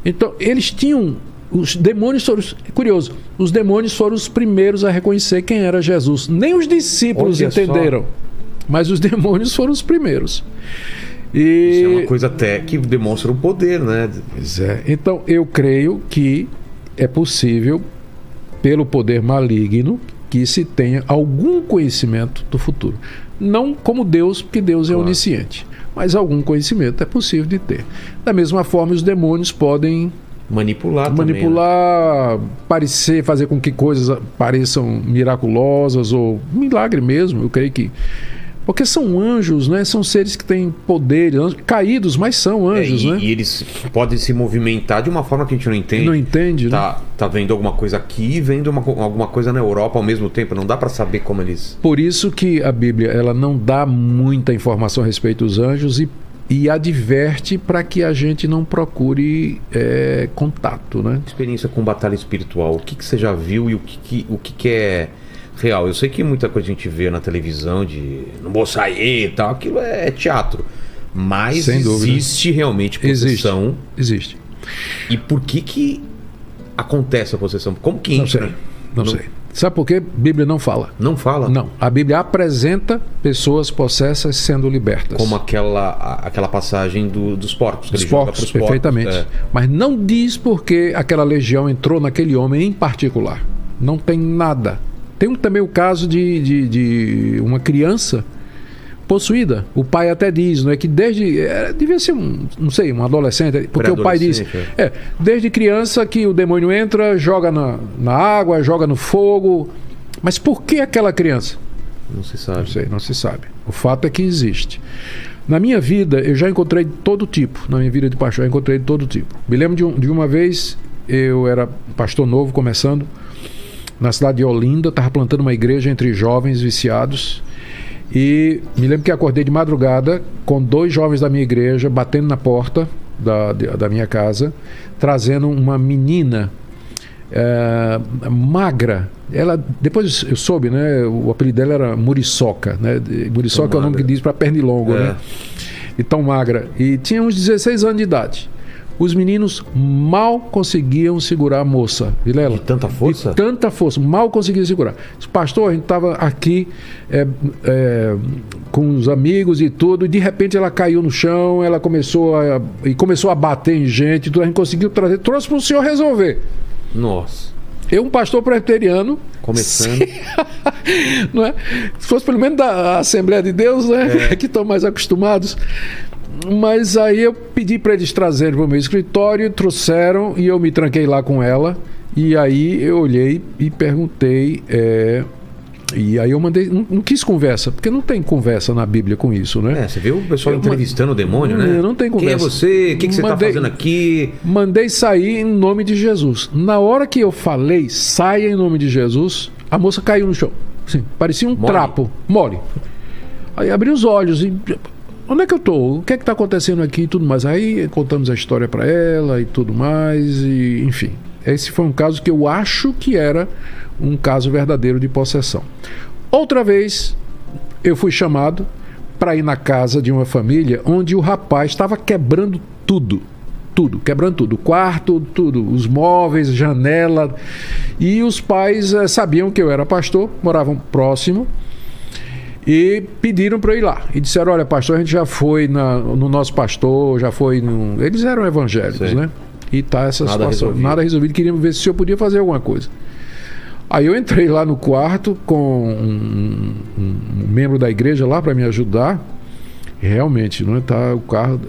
Então, eles tinham... Os demônios foram... Curioso, os demônios foram os primeiros a reconhecer quem era Jesus. Nem os discípulos entenderam, mas os demônios foram os primeiros. Isso é uma coisa até que demonstra o poder, né? Pois é. Então, eu creio que é possível, pelo poder maligno, que se tenha algum conhecimento do futuro. Não como Deus, porque Deus é onisciente, mas algum conhecimento é possível de ter. Da mesma forma, os demônios podem manipular também, né? Parecer, fazer com que coisas pareçam miraculosas ou milagre mesmo, eu creio que... Porque são anjos, né? São seres que têm poderes, caídos, mas são anjos, né? E eles podem se movimentar de uma forma que a gente não entende. Não entende, tá, né? Tá vendo alguma coisa aqui e vendo alguma coisa na Europa ao mesmo tempo. Não dá para saber como eles... Por isso que a Bíblia, ela não dá muita informação a respeito dos anjos e adverte para que a gente não procure contato, né? Experiência com batalha espiritual. O que você já viu e o que é real? Eu sei que muita coisa a gente vê na televisão de não vou sair e tal, aquilo é teatro. Mas existe realmente possessão. Existe. E por que acontece a possessão? Como que entra? Não sei. Sabe por quê? A Bíblia não fala. Não fala? Não. A Bíblia apresenta pessoas possessas sendo libertas. Como aquela passagem dos porcos. Que dos porcos, perfeitamente. Mas não diz por que aquela legião entrou naquele homem em particular. Não tem nada. Tem também o caso de uma criança possuída. O pai até diz, não é que devia ser um adolescente, porque o pai diz, desde criança que o demônio entra, joga na água, joga no fogo. Mas por que aquela criança? Não se sabe. Não se sabe. O fato é que existe. Na minha vida, eu já encontrei de todo tipo. Na minha vida de pastor, eu encontrei de todo tipo. Me lembro de uma vez, eu era pastor novo, começando, na cidade de Olinda, estava plantando uma igreja entre jovens viciados. E me lembro que acordei de madrugada com 2 jovens da minha igreja batendo na porta da minha casa, trazendo uma menina magra. Ela, depois eu soube, né? O apelido dela era Muriçoca, né? Muriçoca é o nome que diz para pernilongo, né? E tão magra. E tinha uns 16 anos de idade. Os meninos mal conseguiam segurar a moça, Vilela. De tanta força? De tanta força, mal conseguiam segurar. Pastor, a gente estava aqui com os amigos e tudo, e de repente ela caiu no chão, ela começou a bater em gente, tudo, a gente conseguiu trouxe para o senhor resolver. Nossa. Eu, um pastor presbiteriano, começando, não é? Se fosse pelo menos da Assembleia de Deus, né? Que estão mais acostumados. Mas aí eu pedi para eles trazerem para o meu escritório, trouxeram e eu me tranquei lá com ela. E aí eu olhei e perguntei, E aí eu mandei, não quis conversa, porque não tem conversa na Bíblia com isso, né? Você viu o pessoal entrevistando o demônio, né? Não tem conversa. Quem é você? O que você está fazendo aqui? Mandei sair em nome de Jesus. Na hora que eu falei, saia em nome de Jesus, a moça caiu no chão. Assim, parecia um trapo, mole. Aí abri os olhos e... Onde é que eu tô? O que é que tá acontecendo aqui e tudo mais? Aí contamos a história para ela e tudo mais, e enfim. Esse foi um caso que eu acho que era um caso verdadeiro de possessão. Outra vez, eu fui chamado para ir na casa de uma família onde o rapaz estava quebrando tudo. Quebrando tudo. O quarto, tudo. Os móveis, janela. E os pais sabiam que eu era pastor, moravam próximo. E pediram para eu ir lá. E disseram, olha, pastor, a gente já foi no nosso pastor, já foi no... Eles eram evangélicos, Sei. né? E tá essa Nada situação. resolvido. Nada resolvido. Queriam ver se eu podia fazer alguma coisa. Aí eu entrei lá no quarto com um membro da igreja lá para me ajudar. E realmente, né, o carro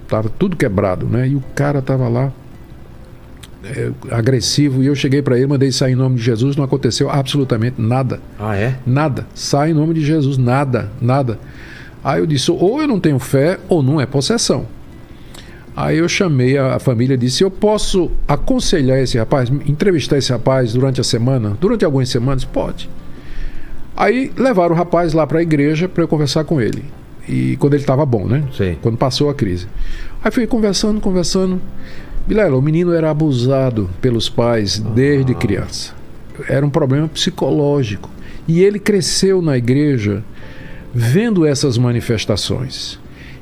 tava tudo quebrado, né? E o cara tava lá agressivo, e eu cheguei para ele, mandei sair em nome de Jesus, não aconteceu absolutamente nada. Ah, é? Nada. Sai em nome de Jesus, nada. Aí eu disse, ou eu não tenho fé, ou não é possessão. Aí eu chamei a família e disse, eu posso aconselhar esse rapaz, entrevistar esse rapaz durante a semana, durante algumas semanas? Pode. Aí levaram o rapaz lá para a igreja para eu conversar com ele. E quando ele estava bom, né? Sim. Quando passou a crise. Aí fui conversando. Vilela, o menino era abusado pelos pais desde criança. Era um problema psicológico. E ele cresceu na igreja vendo essas manifestações.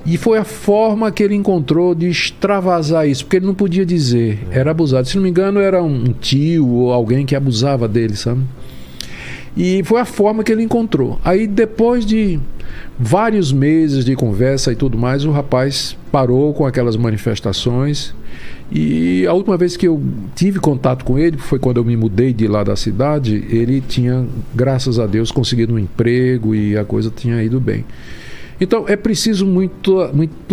E foi a forma que ele encontrou de extravasar isso, porque ele não podia dizer, era abusado. Se não me engano, era um tio ou alguém que abusava dele, sabe? E foi a forma que ele encontrou. Aí, depois de vários meses de conversa e tudo mais, o rapaz parou com aquelas manifestações. E a última vez que eu tive contato com ele, foi quando eu me mudei de lá da cidade, ele tinha, graças a Deus, conseguido um emprego e a coisa tinha ido bem. Então é preciso muito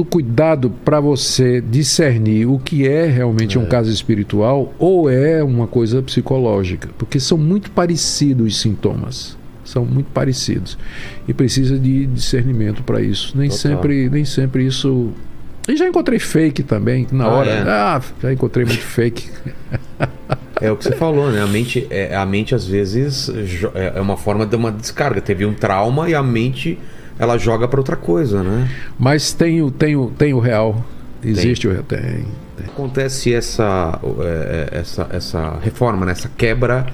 cuidado para você discernir o que é realmente um caso espiritual ou é uma coisa psicológica, porque são muito parecidos os sintomas, são muito parecidos e precisa de discernimento para isso. Nem sempre isso. E já encontrei fake também na hora. Já encontrei muito fake. É o que você falou, né? A mente às vezes é uma forma de uma descarga. Teve um trauma e a mente ela joga para outra coisa, né? Mas tem o real. Existe o real. Tem. Acontece essa reforma, né? Essa quebra,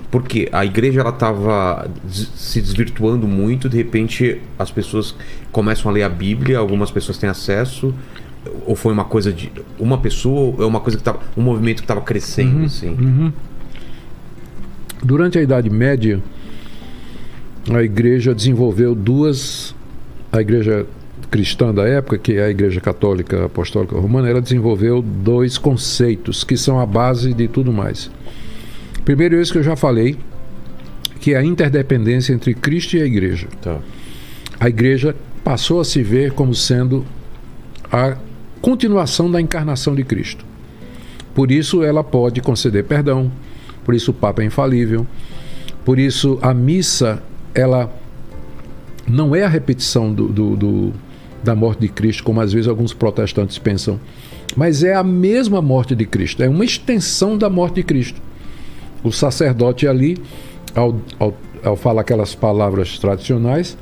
porque a igreja ela estava se desvirtuando muito, de repente as pessoas começam a ler a Bíblia, algumas pessoas têm acesso, ou foi uma coisa de uma pessoa, ou é uma coisa que um movimento que estava crescendo, assim? Durante a Idade Média, a igreja desenvolveu a igreja cristã da época, que é a Igreja Católica Apostólica Romana, ela desenvolveu 2 conceitos que são a base de tudo mais. Primeiro, esse que eu já falei, que é a interdependência entre Cristo e a igreja. Tá. A igreja passou a se ver como sendo a continuação da encarnação de Cristo. Por isso ela pode conceder perdão, por isso o Papa é infalível, por isso a missa, ela não é a repetição da morte de Cristo, como às vezes alguns protestantes pensam, mas é a mesma morte de Cristo, é uma extensão da morte de Cristo. O sacerdote ali, ao falar aquelas palavras tradicionais,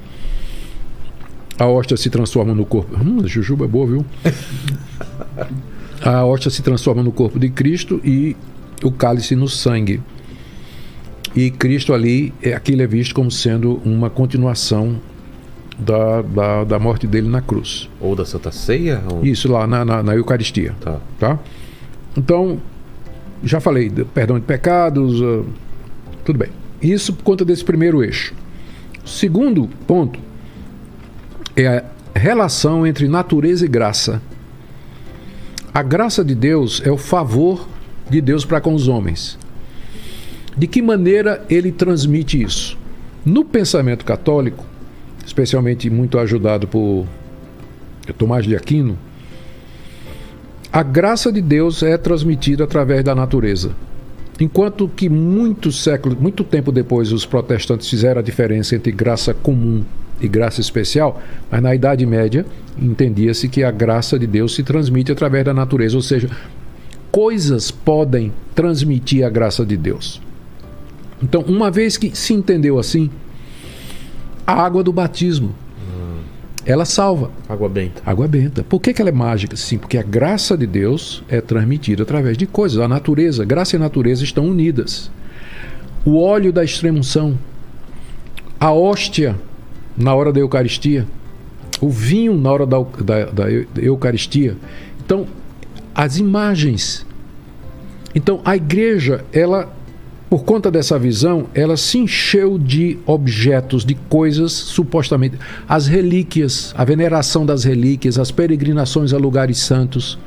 a hóstia se transforma no corpo. A jujuba é boa, viu? A hóstia se transforma no corpo de Cristo e o cálice no sangue. E Cristo ali, aquilo é visto como sendo uma continuação da morte dele na cruz. Ou da Santa Ceia? Ou... Isso, lá na Eucaristia. Tá? Então, já falei, perdão de pecados, tudo bem. Isso por conta desse primeiro eixo. O segundo ponto é a relação entre natureza e graça. A graça de Deus é o favor de Deus para com os homens. De que maneira ele transmite isso? No pensamento católico, especialmente muito ajudado por Tomás de Aquino, a graça de Deus é transmitida através da natureza. Enquanto que muito tempo depois, os protestantes fizeram a diferença entre graça comum e graça especial, mas na Idade Média entendia-se que a graça de Deus se transmite através da natureza, ou seja, coisas podem transmitir a graça de Deus. Então, uma vez que se entendeu assim, a água do batismo, ela salva. Água benta. Água benta. Por que ela é mágica? Sim, porque a graça de Deus é transmitida através de coisas. A natureza, graça e natureza estão unidas. O óleo da extrema-unção, a hóstia na hora da Eucaristia, o vinho na hora da Eucaristia. Então, as imagens. Então, a igreja, ela, por conta dessa visão, ela se encheu de objetos, de coisas supostamente, as relíquias, a veneração das relíquias, as peregrinações a lugares santos.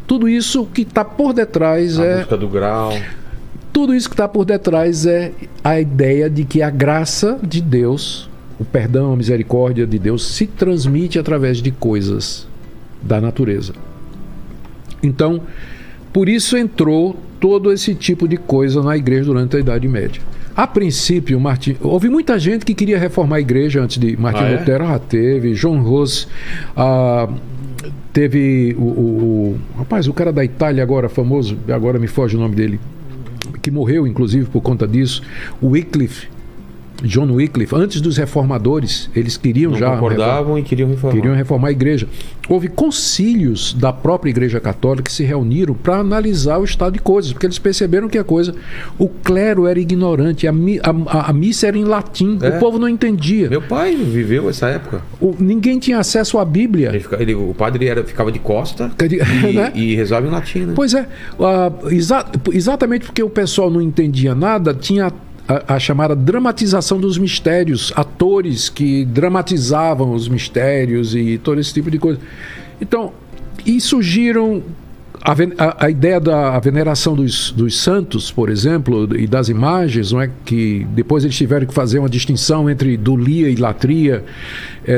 Tudo isso que está por detrás a busca do grau. Tudo isso que está por detrás é a ideia de que a graça de Deus, o perdão, a misericórdia de Deus se transmite através de coisas da natureza. Então, por isso entrou todo esse tipo de coisa na igreja durante a Idade Média. A princípio, houve muita gente que queria reformar a igreja antes de Martinho Lutero. Teve John Hus, teve rapaz, o cara da Itália agora, famoso, agora me foge o nome dele, que morreu inclusive por conta disso, John Wycliffe, antes dos reformadores, eles queriam não concordavam e queriam reformar a igreja. Houve concílios da própria Igreja Católica que se reuniram para analisar o estado de coisas, porque eles perceberam que o clero era ignorante, a missa era em latim, o povo não entendia. Meu pai viveu essa época. Ninguém tinha acesso à Bíblia. O padre ficava de costa né? e rezava em latim. Né? Pois é, exatamente porque o pessoal não entendia nada, tinha a chamada dramatização dos mistérios, atores que dramatizavam os mistérios e todo esse tipo de coisa. Então, e surgiram a ideia da veneração dos santos, por exemplo, e das imagens, não é? Que depois eles tiveram que fazer uma distinção entre dulia e latria.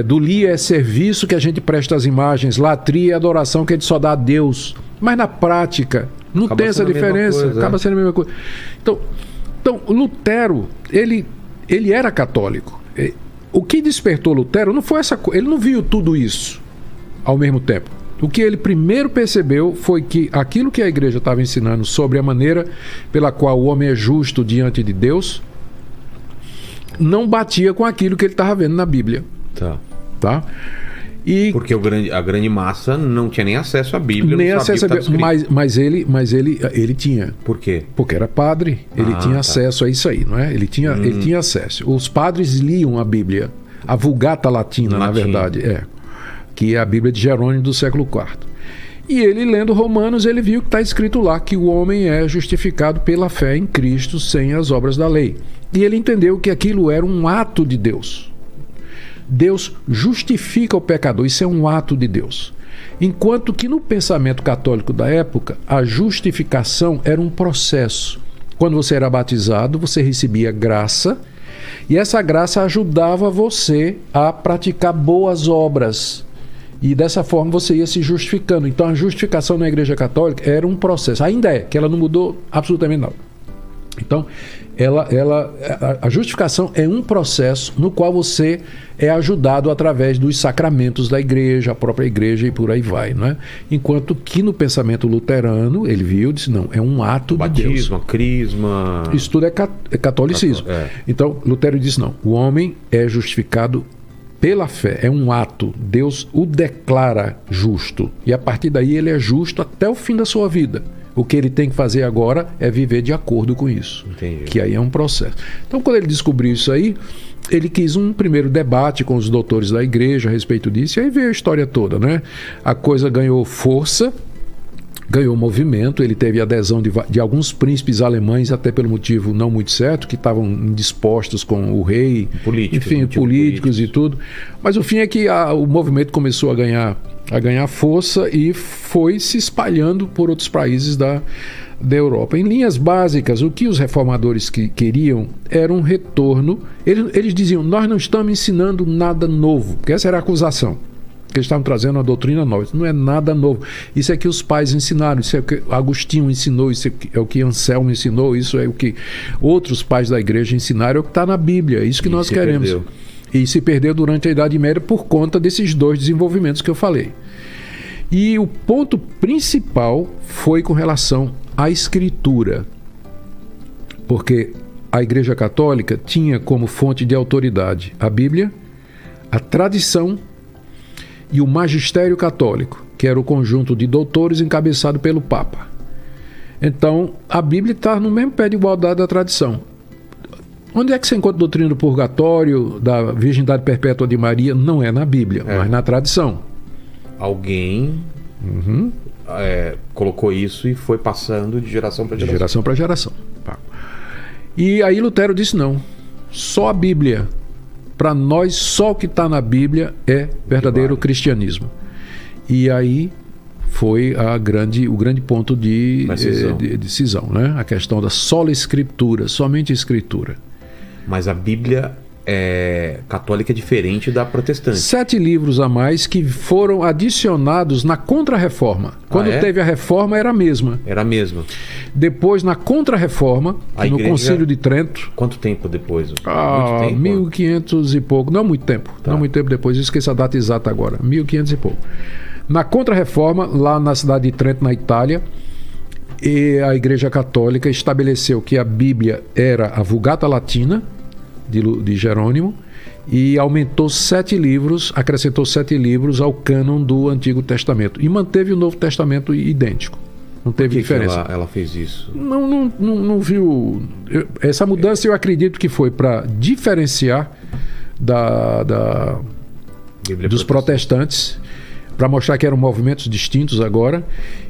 Dulia é serviço que a gente presta às imagens, latria é adoração que a gente só dá a Deus. Mas na prática, não tem essa diferença, acaba sendo a mesma coisa. Então, Lutero, ele era católico. O que despertou Lutero não foi ele não viu tudo isso ao mesmo tempo. O que ele primeiro percebeu foi que aquilo que a igreja estava ensinando sobre a maneira pela qual o homem é justo diante de Deus não batia com aquilo que ele estava vendo na Bíblia. Tá? Porque a grande massa não tinha nem acesso à Bíblia, nem acesso à Bíblia, mas ele tinha. Por quê? Porque era padre, ele tinha acesso a isso aí, não é? Ele tinha acesso. Os padres liam a Bíblia, a Vulgata Latina, na verdade, que é a Bíblia de Jerônimo do século IV. E ele, lendo Romanos, ele viu que está escrito lá que o homem é justificado pela fé em Cristo sem as obras da lei. E ele entendeu que aquilo era um ato de Deus. Deus justifica o pecador, isso é um ato de Deus. Enquanto que no pensamento católico da época, a justificação era um processo. Quando você era batizado, você recebia graça, e essa graça ajudava você a praticar boas obras. E dessa forma você ia se justificando. Então a justificação na Igreja Católica era um processo. Ainda é, que ela não mudou absolutamente nada. Então, a justificação é um processo no qual você é ajudado através dos sacramentos da igreja, a própria igreja e por aí vai, não é? Enquanto que no pensamento luterano, ele viu e disse, não, é um ato de Deus. Batismo, crisma... Isso tudo é catolicismo. Então, Lutero disse, não, o homem é justificado pela fé, é um ato, Deus o declara justo. E a partir daí ele é justo até o fim da sua vida. O que ele tem que fazer agora é viver de acordo com isso. Entendi. Que aí é um processo. Então, quando ele descobriu isso aí, ele quis um primeiro debate com os doutores da igreja a respeito disso, e aí veio a história toda, né? A coisa ganhou força, ganhou movimento, ele teve adesão de alguns príncipes alemães, até pelo motivo não muito certo, que estavam indispostos com o rei, políticos e tudo. Mas o fim é que o movimento começou a ganhar força e foi se espalhando por outros países da Europa. Em linhas básicas, o que os reformadores queriam era um retorno. Eles diziam, nós não estamos ensinando nada novo, porque essa era a acusação. que eles estavam trazendo uma doutrina nova. Isso não é nada novo. Isso é que os pais ensinaram, isso é o que Agostinho ensinou, isso é o que Anselmo ensinou, isso é o que outros pais da igreja ensinaram, é o que está na Bíblia, é isso que nós queremos. Perdeu. E se perdeu durante a Idade Média por conta desses dois desenvolvimentos que eu falei. E o ponto principal foi com relação à Escritura, porque a Igreja Católica tinha como fonte de autoridade a Bíblia, a tradição e o magistério católico, que era o conjunto de doutores encabeçado pelo Papa. Então, a Bíblia está no mesmo pé de igualdade da tradição. Onde é que você encontra a doutrina do purgatório, da virgindade perpétua de Maria? Não é na Bíblia, mas na tradição. Alguém colocou isso e foi passando de geração para geração. De geração para geração. E aí Lutero disse não. Só a Bíblia. Para nós, só o que está na Bíblia é verdadeiro cristianismo. E aí foi o grande ponto de decisão, né? A questão da sola escritura, somente a escritura. Mas a Bíblia católica é diferente da protestante. 7 livros a mais que foram adicionados na Contra-Reforma. Quando teve a Reforma era a mesma. Era a mesma. Depois, na Contra-Reforma, no Concílio de Trento... Quanto tempo depois? Muito tempo? 1500 e pouco. Não muito tempo. Tá. Não muito tempo depois. Eu esqueço a data exata agora. 1500 e pouco. Na Contra-Reforma, lá na cidade de Trento, na Itália, e a Igreja Católica estabeleceu que a Bíblia era a Vulgata Latina, de Jerônimo, e aumentou 7 livros, acrescentou 7 livros ao cânon do Antigo Testamento e manteve o Novo Testamento idêntico. Não teve diferença. Que ela fez isso? Não viu. Essa mudança eu acredito que foi para diferenciar dos protestantes, para mostrar que eram movimentos distintos agora,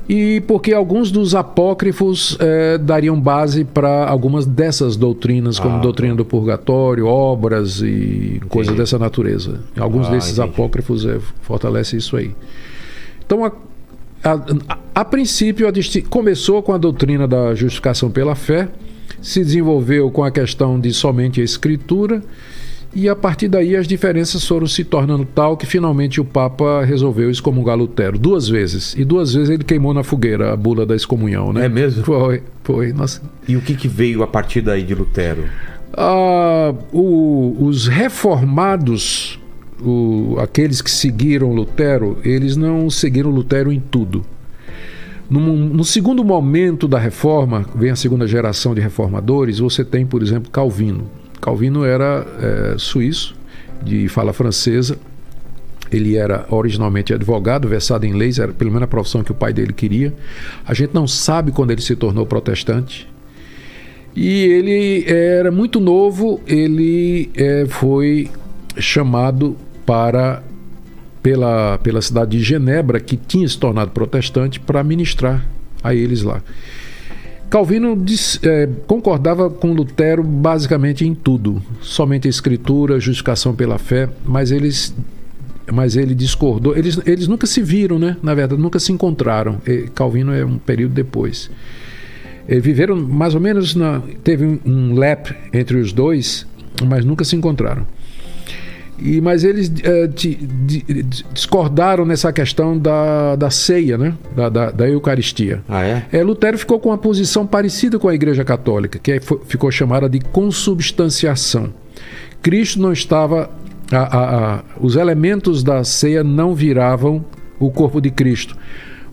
e porque alguns dos apócrifos dariam base para algumas dessas doutrinas, como doutrina do purgatório, obras e coisas dessa natureza. Alguns desses apócrifos fortalecem isso aí. Então, a princípio, começou com a doutrina da justificação pela fé, se desenvolveu com a questão de somente a escritura, e a partir daí as diferenças foram se tornando tal que finalmente o Papa resolveu excomungar Lutero 2 vezes. E 2 vezes ele queimou na fogueira a bula da excomunhão, né? É mesmo? Foi. Nossa. E o que veio a partir daí de Lutero? Os reformados, aqueles que seguiram Lutero, eles não seguiram Lutero em tudo. No segundo momento da reforma, vem a segunda geração de reformadores, você tem, por exemplo, Calvino. Calvino era suíço, de fala francesa. Ele era originalmente advogado, versado em leis, era pelo menos a profissão que o pai dele queria. A gente não sabe quando ele se tornou protestante. E ele era muito novo, ele foi chamado pela cidade de Genebra, que tinha se tornado protestante, para ministrar a eles lá. Calvino concordava com Lutero basicamente em tudo, somente a escritura, justificação pela fé, mas ele discordou. Eles nunca se viram, né? Na verdade, nunca se encontraram. Calvino é um período depois. Viveram mais ou menos, teve um lap entre os dois, mas nunca se encontraram. Mas eles discordaram nessa questão da ceia, né? da Eucaristia. Lutero ficou com uma posição parecida com a Igreja Católica, que ficou chamada de consubstanciação. Cristo não estava... os elementos da ceia não viravam o corpo de Cristo,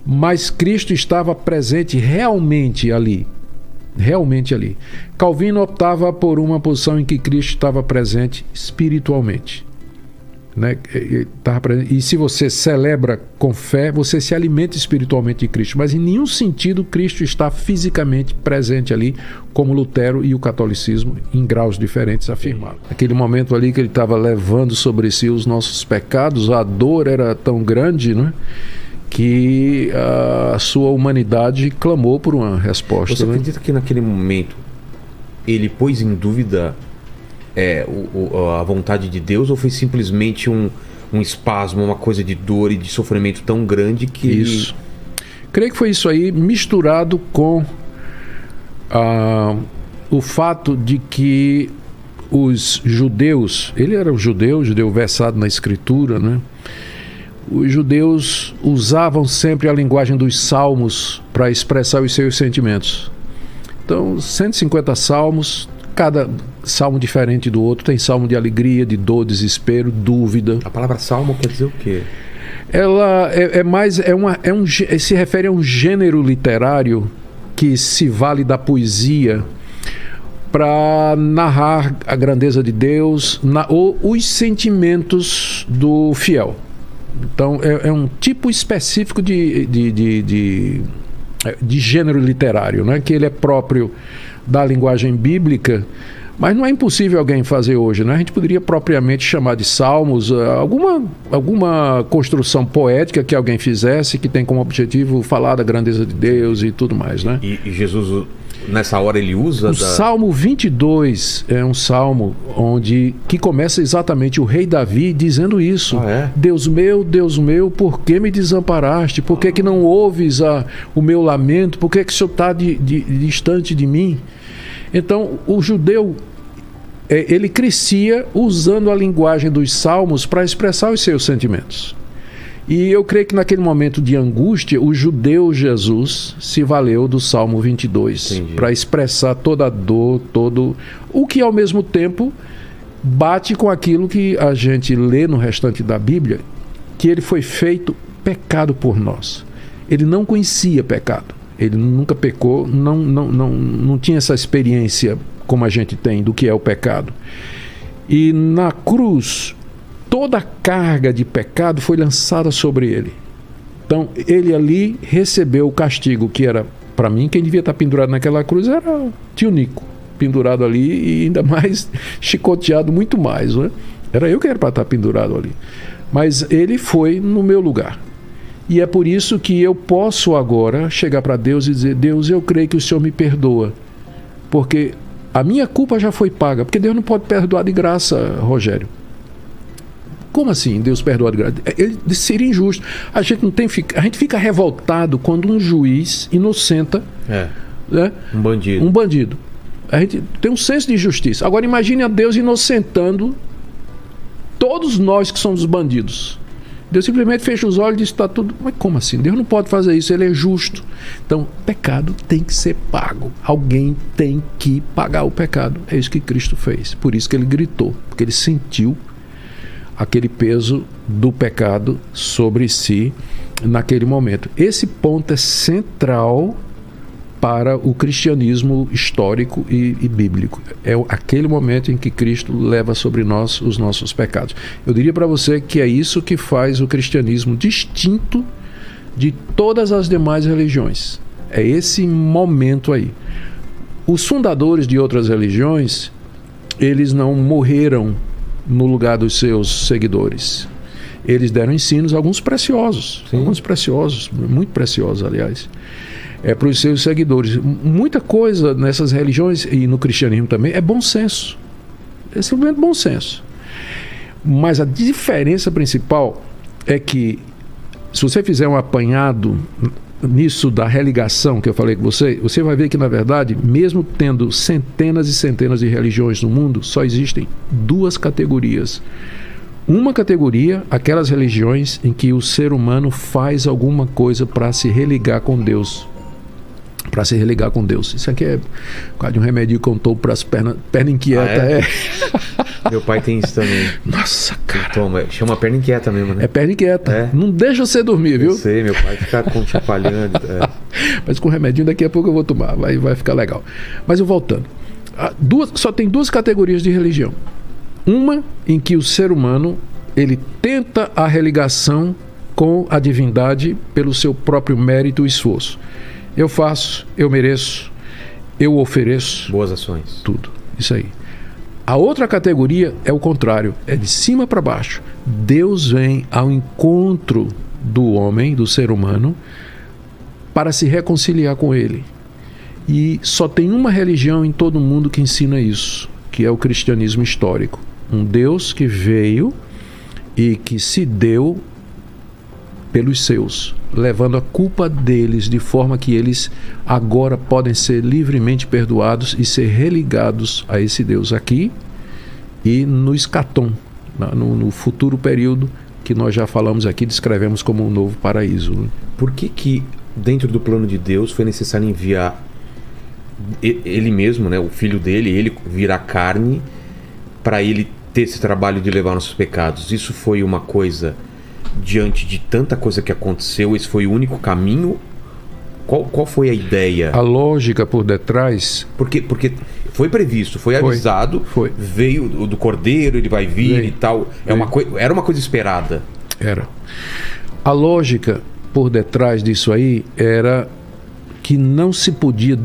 mas Cristo estava presente realmente ali. Calvino optava por uma posição em que Cristo estava presente espiritualmente. Né? E se você celebra com fé, você se alimenta espiritualmente de Cristo, mas em nenhum sentido Cristo está fisicamente presente ali, como Lutero e o catolicismo em graus diferentes afirmavam. Aquele momento ali que ele estava levando sobre si os nossos pecados, a dor era tão grande, né, que a sua humanidade clamou por uma resposta. Você acredita que naquele momento ele pôs em dúvida a vontade de Deus, ou foi simplesmente um espasmo, uma coisa de dor e de sofrimento tão grande que... Isso. Creio que foi isso aí, misturado com o fato de que os judeus, ele era um judeu versado na escritura, né? os judeus usavam sempre a linguagem dos salmos para expressar os seus sentimentos. Então, 150 salmos, cada salmo diferente do outro. Tem salmo de alegria, de dor, desespero, dúvida. A palavra salmo quer dizer o quê? Ela se refere a um gênero literário que se vale da poesia para narrar a grandeza de Deus ou os sentimentos do fiel. Então, é um tipo específico de gênero literário, né? Que ele é próprio da linguagem bíblica, mas não é impossível alguém fazer hoje, né? A gente poderia propriamente chamar de salmos alguma construção poética que alguém fizesse, que tem como objetivo falar da grandeza de Deus e tudo mais, né? E Jesus, nessa hora, ele usa... O Salmo 22 é um salmo que começa exatamente o rei Davi dizendo isso. Deus meu, por que me desamparaste? Por que não ouves o meu lamento? Por que o Senhor está distante de mim? Então, o judeu, ele crescia usando a linguagem dos salmos para expressar os seus sentimentos. E eu creio que naquele momento de angústia, o judeu Jesus se valeu do Salmo 22 para expressar toda a dor, o que ao mesmo tempo bate com aquilo que a gente lê no restante da Bíblia, que ele foi feito pecado por nós. Ele não conhecia pecado. Ele nunca pecou, não tinha essa experiência como a gente tem do que é o pecado. E na cruz, toda a carga de pecado foi lançada sobre ele. Então, ele ali recebeu o castigo que era, para mim, quem devia estar pendurado naquela cruz era tio Nico, pendurado ali e ainda mais chicoteado muito mais, né? Era eu que era para estar pendurado ali. Mas ele foi no meu lugar. E é por isso que eu posso agora chegar para Deus e dizer: Deus, eu creio que o Senhor me perdoa, porque a minha culpa já foi paga. Porque Deus não pode perdoar de graça, Rogério. Como assim Deus perdoa de graça? Ele seria injusto. A gente fica revoltado quando um juiz inocenta né, um bandido. A gente tem um senso de justiça. Agora imagine a Deus inocentando todos nós que somos bandidos. Deus simplesmente fecha os olhos e diz: está tudo. Mas como assim? Deus não pode fazer isso, ele é justo. Então, pecado tem que ser pago. Alguém tem que pagar o pecado. É isso que Cristo fez. Por isso que ele gritou, porque ele sentiu aquele peso do pecado sobre si naquele momento. Esse ponto é central para o cristianismo histórico e bíblico. É aquele momento em que Cristo leva sobre nós os nossos pecados. Eu diria para você que é isso que faz o cristianismo distinto de todas as demais religiões. É esse momento aí. Os fundadores de outras religiões, eles não morreram no lugar dos seus seguidores. Eles deram ensinos, alguns preciosos, muito preciosos, aliás, para os seus seguidores. Muita coisa nessas religiões e no cristianismo também é bom senso. É simplesmente bom senso. Mas a diferença principal é que, se você fizer um apanhado nisso da religação que eu falei com você, você vai ver que, na verdade, mesmo tendo centenas e centenas de religiões no mundo, só existem duas categorias. Uma categoria, aquelas religiões em que o ser humano faz alguma coisa para se religar com Deus. Para se religar com Deus. Isso aqui é quase um remédio que contou para as perna inquieta. Meu pai tem isso também. Nossa, cara. Toma, chama perna inquieta mesmo, né? É perna inquieta. Não deixa você dormir, viu? Eu sei, meu pai fica chacoalhando. Mas com remedinho daqui a pouco eu vou tomar. Vai ficar legal. Mas eu voltando. Só tem duas categorias de religião. Uma em que o ser humano ele tenta a religação com a divindade pelo seu próprio mérito e esforço. Eu faço, eu mereço, eu ofereço. Boas ações. Tudo, isso aí. A outra categoria é o contrário, é de cima para baixo. Deus vem ao encontro do homem, do ser humano, para se reconciliar com ele. E só tem uma religião em todo o mundo que ensina isso, que é o cristianismo histórico. Um Deus que veio e que se deu pelos seus, levando a culpa deles, de forma que eles agora podem ser livremente perdoados e ser religados a esse Deus aqui e no escatom, no futuro período, que nós já falamos aqui, descrevemos como um novo paraíso. Né? Por que dentro do plano de Deus foi necessário enviar ele mesmo, né, o filho dele, ele virar carne, para ele ter esse trabalho de levar nossos pecados? Isso foi uma coisa diante de tanta coisa que aconteceu? Esse foi o único caminho? Qual foi a ideia? A lógica por detrás... Porque foi previsto, foi avisado, veio do Cordeiro, ele vai vir e tal. Era uma coisa esperada. Era. A lógica por detrás disso aí era que não se podia,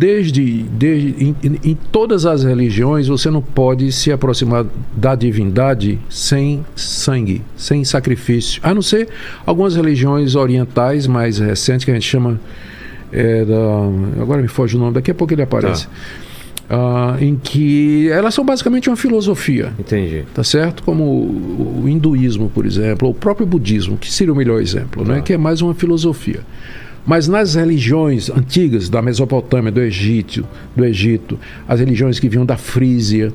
em todas as religiões, você não pode se aproximar da divindade sem sangue, sem sacrifício. A não ser algumas religiões orientais mais recentes, que a gente chama... agora me foge o nome, daqui a pouco ele aparece. Em que elas são basicamente uma filosofia. Entendi. Tá certo? Como o hinduísmo, por exemplo, ou o próprio budismo, que seria o melhor exemplo, né? Que é mais uma filosofia. Mas nas religiões antigas da Mesopotâmia, do Egito, as religiões que vinham da Frísia,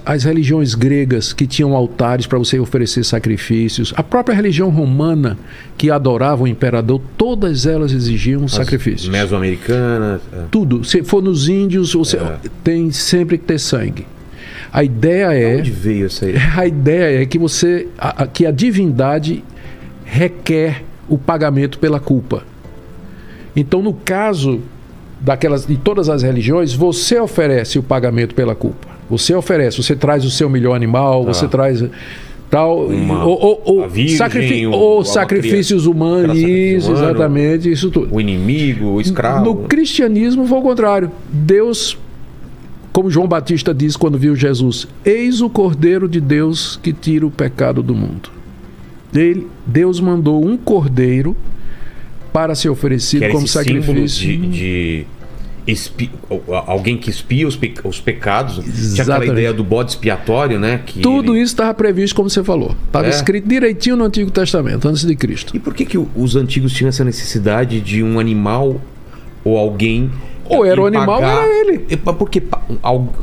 as religiões gregas que tinham altares para você oferecer sacrifícios, a própria religião romana que adorava o imperador, todas elas exigiam sacrifícios. Mesoamericanas. Tudo. Se for nos índios, você tem sempre que ter sangue. A ideia é... Onde veio isso aí? A ideia é que que a divindade requer o pagamento pela culpa. Então, no caso de todas as religiões, você oferece o pagamento pela culpa. Você traz o seu melhor animal, você traz tal, sacrifícios humanos, exatamente, isso tudo. O inimigo, o escravo. No cristianismo foi o contrário. Deus, como João Batista diz quando viu Jesus, eis o Cordeiro de Deus que tira o pecado do mundo. Deus mandou um cordeiro para ser oferecido como sacrifício. Alguém que espia os pecados. Exatamente. Tinha aquela ideia do bode expiatório, né? Tudo isso estava previsto, como você falou. Estava escrito direitinho no Antigo Testamento, antes de Cristo. E por que os antigos tinham essa necessidade de um animal ou alguém... Ou era o animal ou era ele. Porque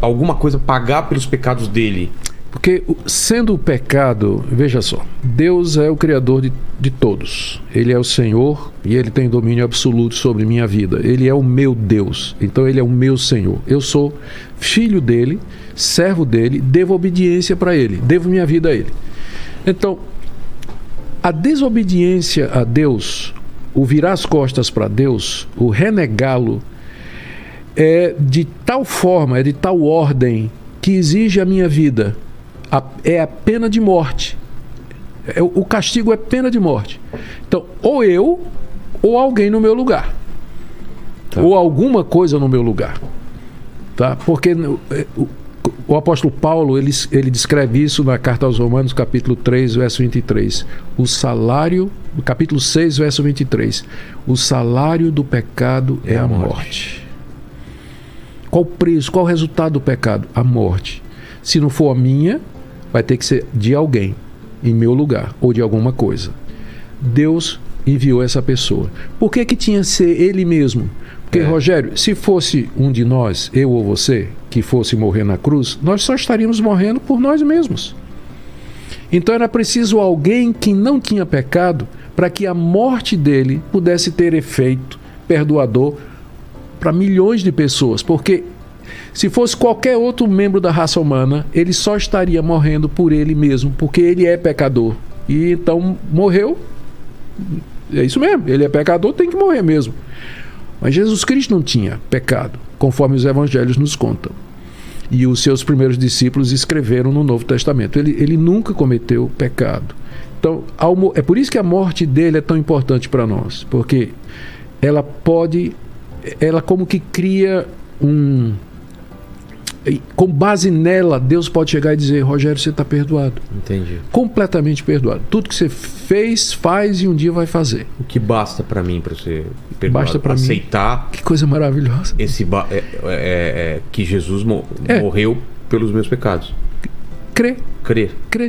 alguma coisa pagar pelos pecados dele... Porque sendo o pecado, veja só, Deus é o Criador de todos. Ele é o Senhor e Ele tem domínio absoluto sobre minha vida. Ele é o meu Deus, então Ele é o meu Senhor. Eu sou filho dEle, servo dEle, devo obediência para Ele, devo minha vida a Ele. Então, a desobediência a Deus, o virar as costas para Deus, o renegá-lo, é de tal forma, é de tal ordem que exige a minha vida. É a pena de morte. O castigo é pena de morte. Então, ou eu, ou alguém no meu lugar. Tá. Ou alguma coisa no meu lugar. Tá? Porque o apóstolo Paulo, ele descreve isso na carta aos Romanos, capítulo 3, verso 23. O salário, no capítulo 6, verso 23. O salário do pecado é a morte. Qual o preço, qual o resultado do pecado? A morte. Se não for a minha, vai ter que ser de alguém, em meu lugar, ou de alguma coisa. Deus enviou essa pessoa. Por que tinha que ser ele mesmo? Porque, Rogério, se fosse um de nós, eu ou você, que fosse morrer na cruz, nós só estaríamos morrendo por nós mesmos. Então era preciso alguém que não tinha pecado para que a morte dele pudesse ter efeito perdoador para milhões de pessoas, porque se fosse qualquer outro membro da raça humana, ele só estaria morrendo por ele mesmo, porque ele é pecador. E então morreu. É isso mesmo, ele é pecador, tem que morrer mesmo. Mas Jesus Cristo não tinha pecado, conforme os evangelhos nos contam. E os seus primeiros discípulos escreveram no Novo Testamento. Ele nunca cometeu pecado. Então, é por isso que a morte dele é tão importante para nós, porque ela como que cria com base nela, Deus pode chegar e dizer: Rogério, você está perdoado. Entendi. Completamente perdoado. Tudo que você fez, faz e um dia vai fazer. O que basta para mim para ser perdoado? Basta para aceitar. Que coisa maravilhosa. Que Jesus morreu pelos meus pecados. Crer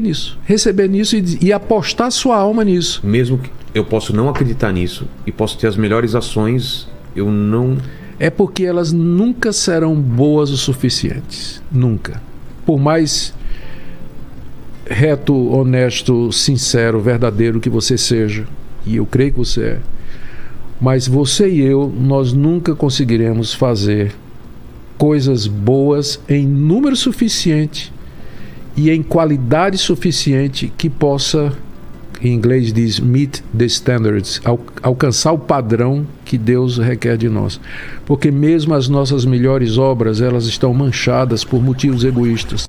nisso. Receber nisso e apostar sua alma nisso. Mesmo que eu posso não acreditar nisso e posso ter as melhores ações, eu não... É porque elas nunca serão boas o suficientes. Nunca. Por mais reto, honesto, sincero, verdadeiro que você seja, e eu creio que você é, mas você e eu, nós nunca conseguiremos fazer coisas boas em número suficiente e em qualidade suficiente que possa, em inglês diz, meet the standards, alcançar o padrão que Deus requer de nós. Porque mesmo as nossas melhores obras, elas estão manchadas por motivos egoístas.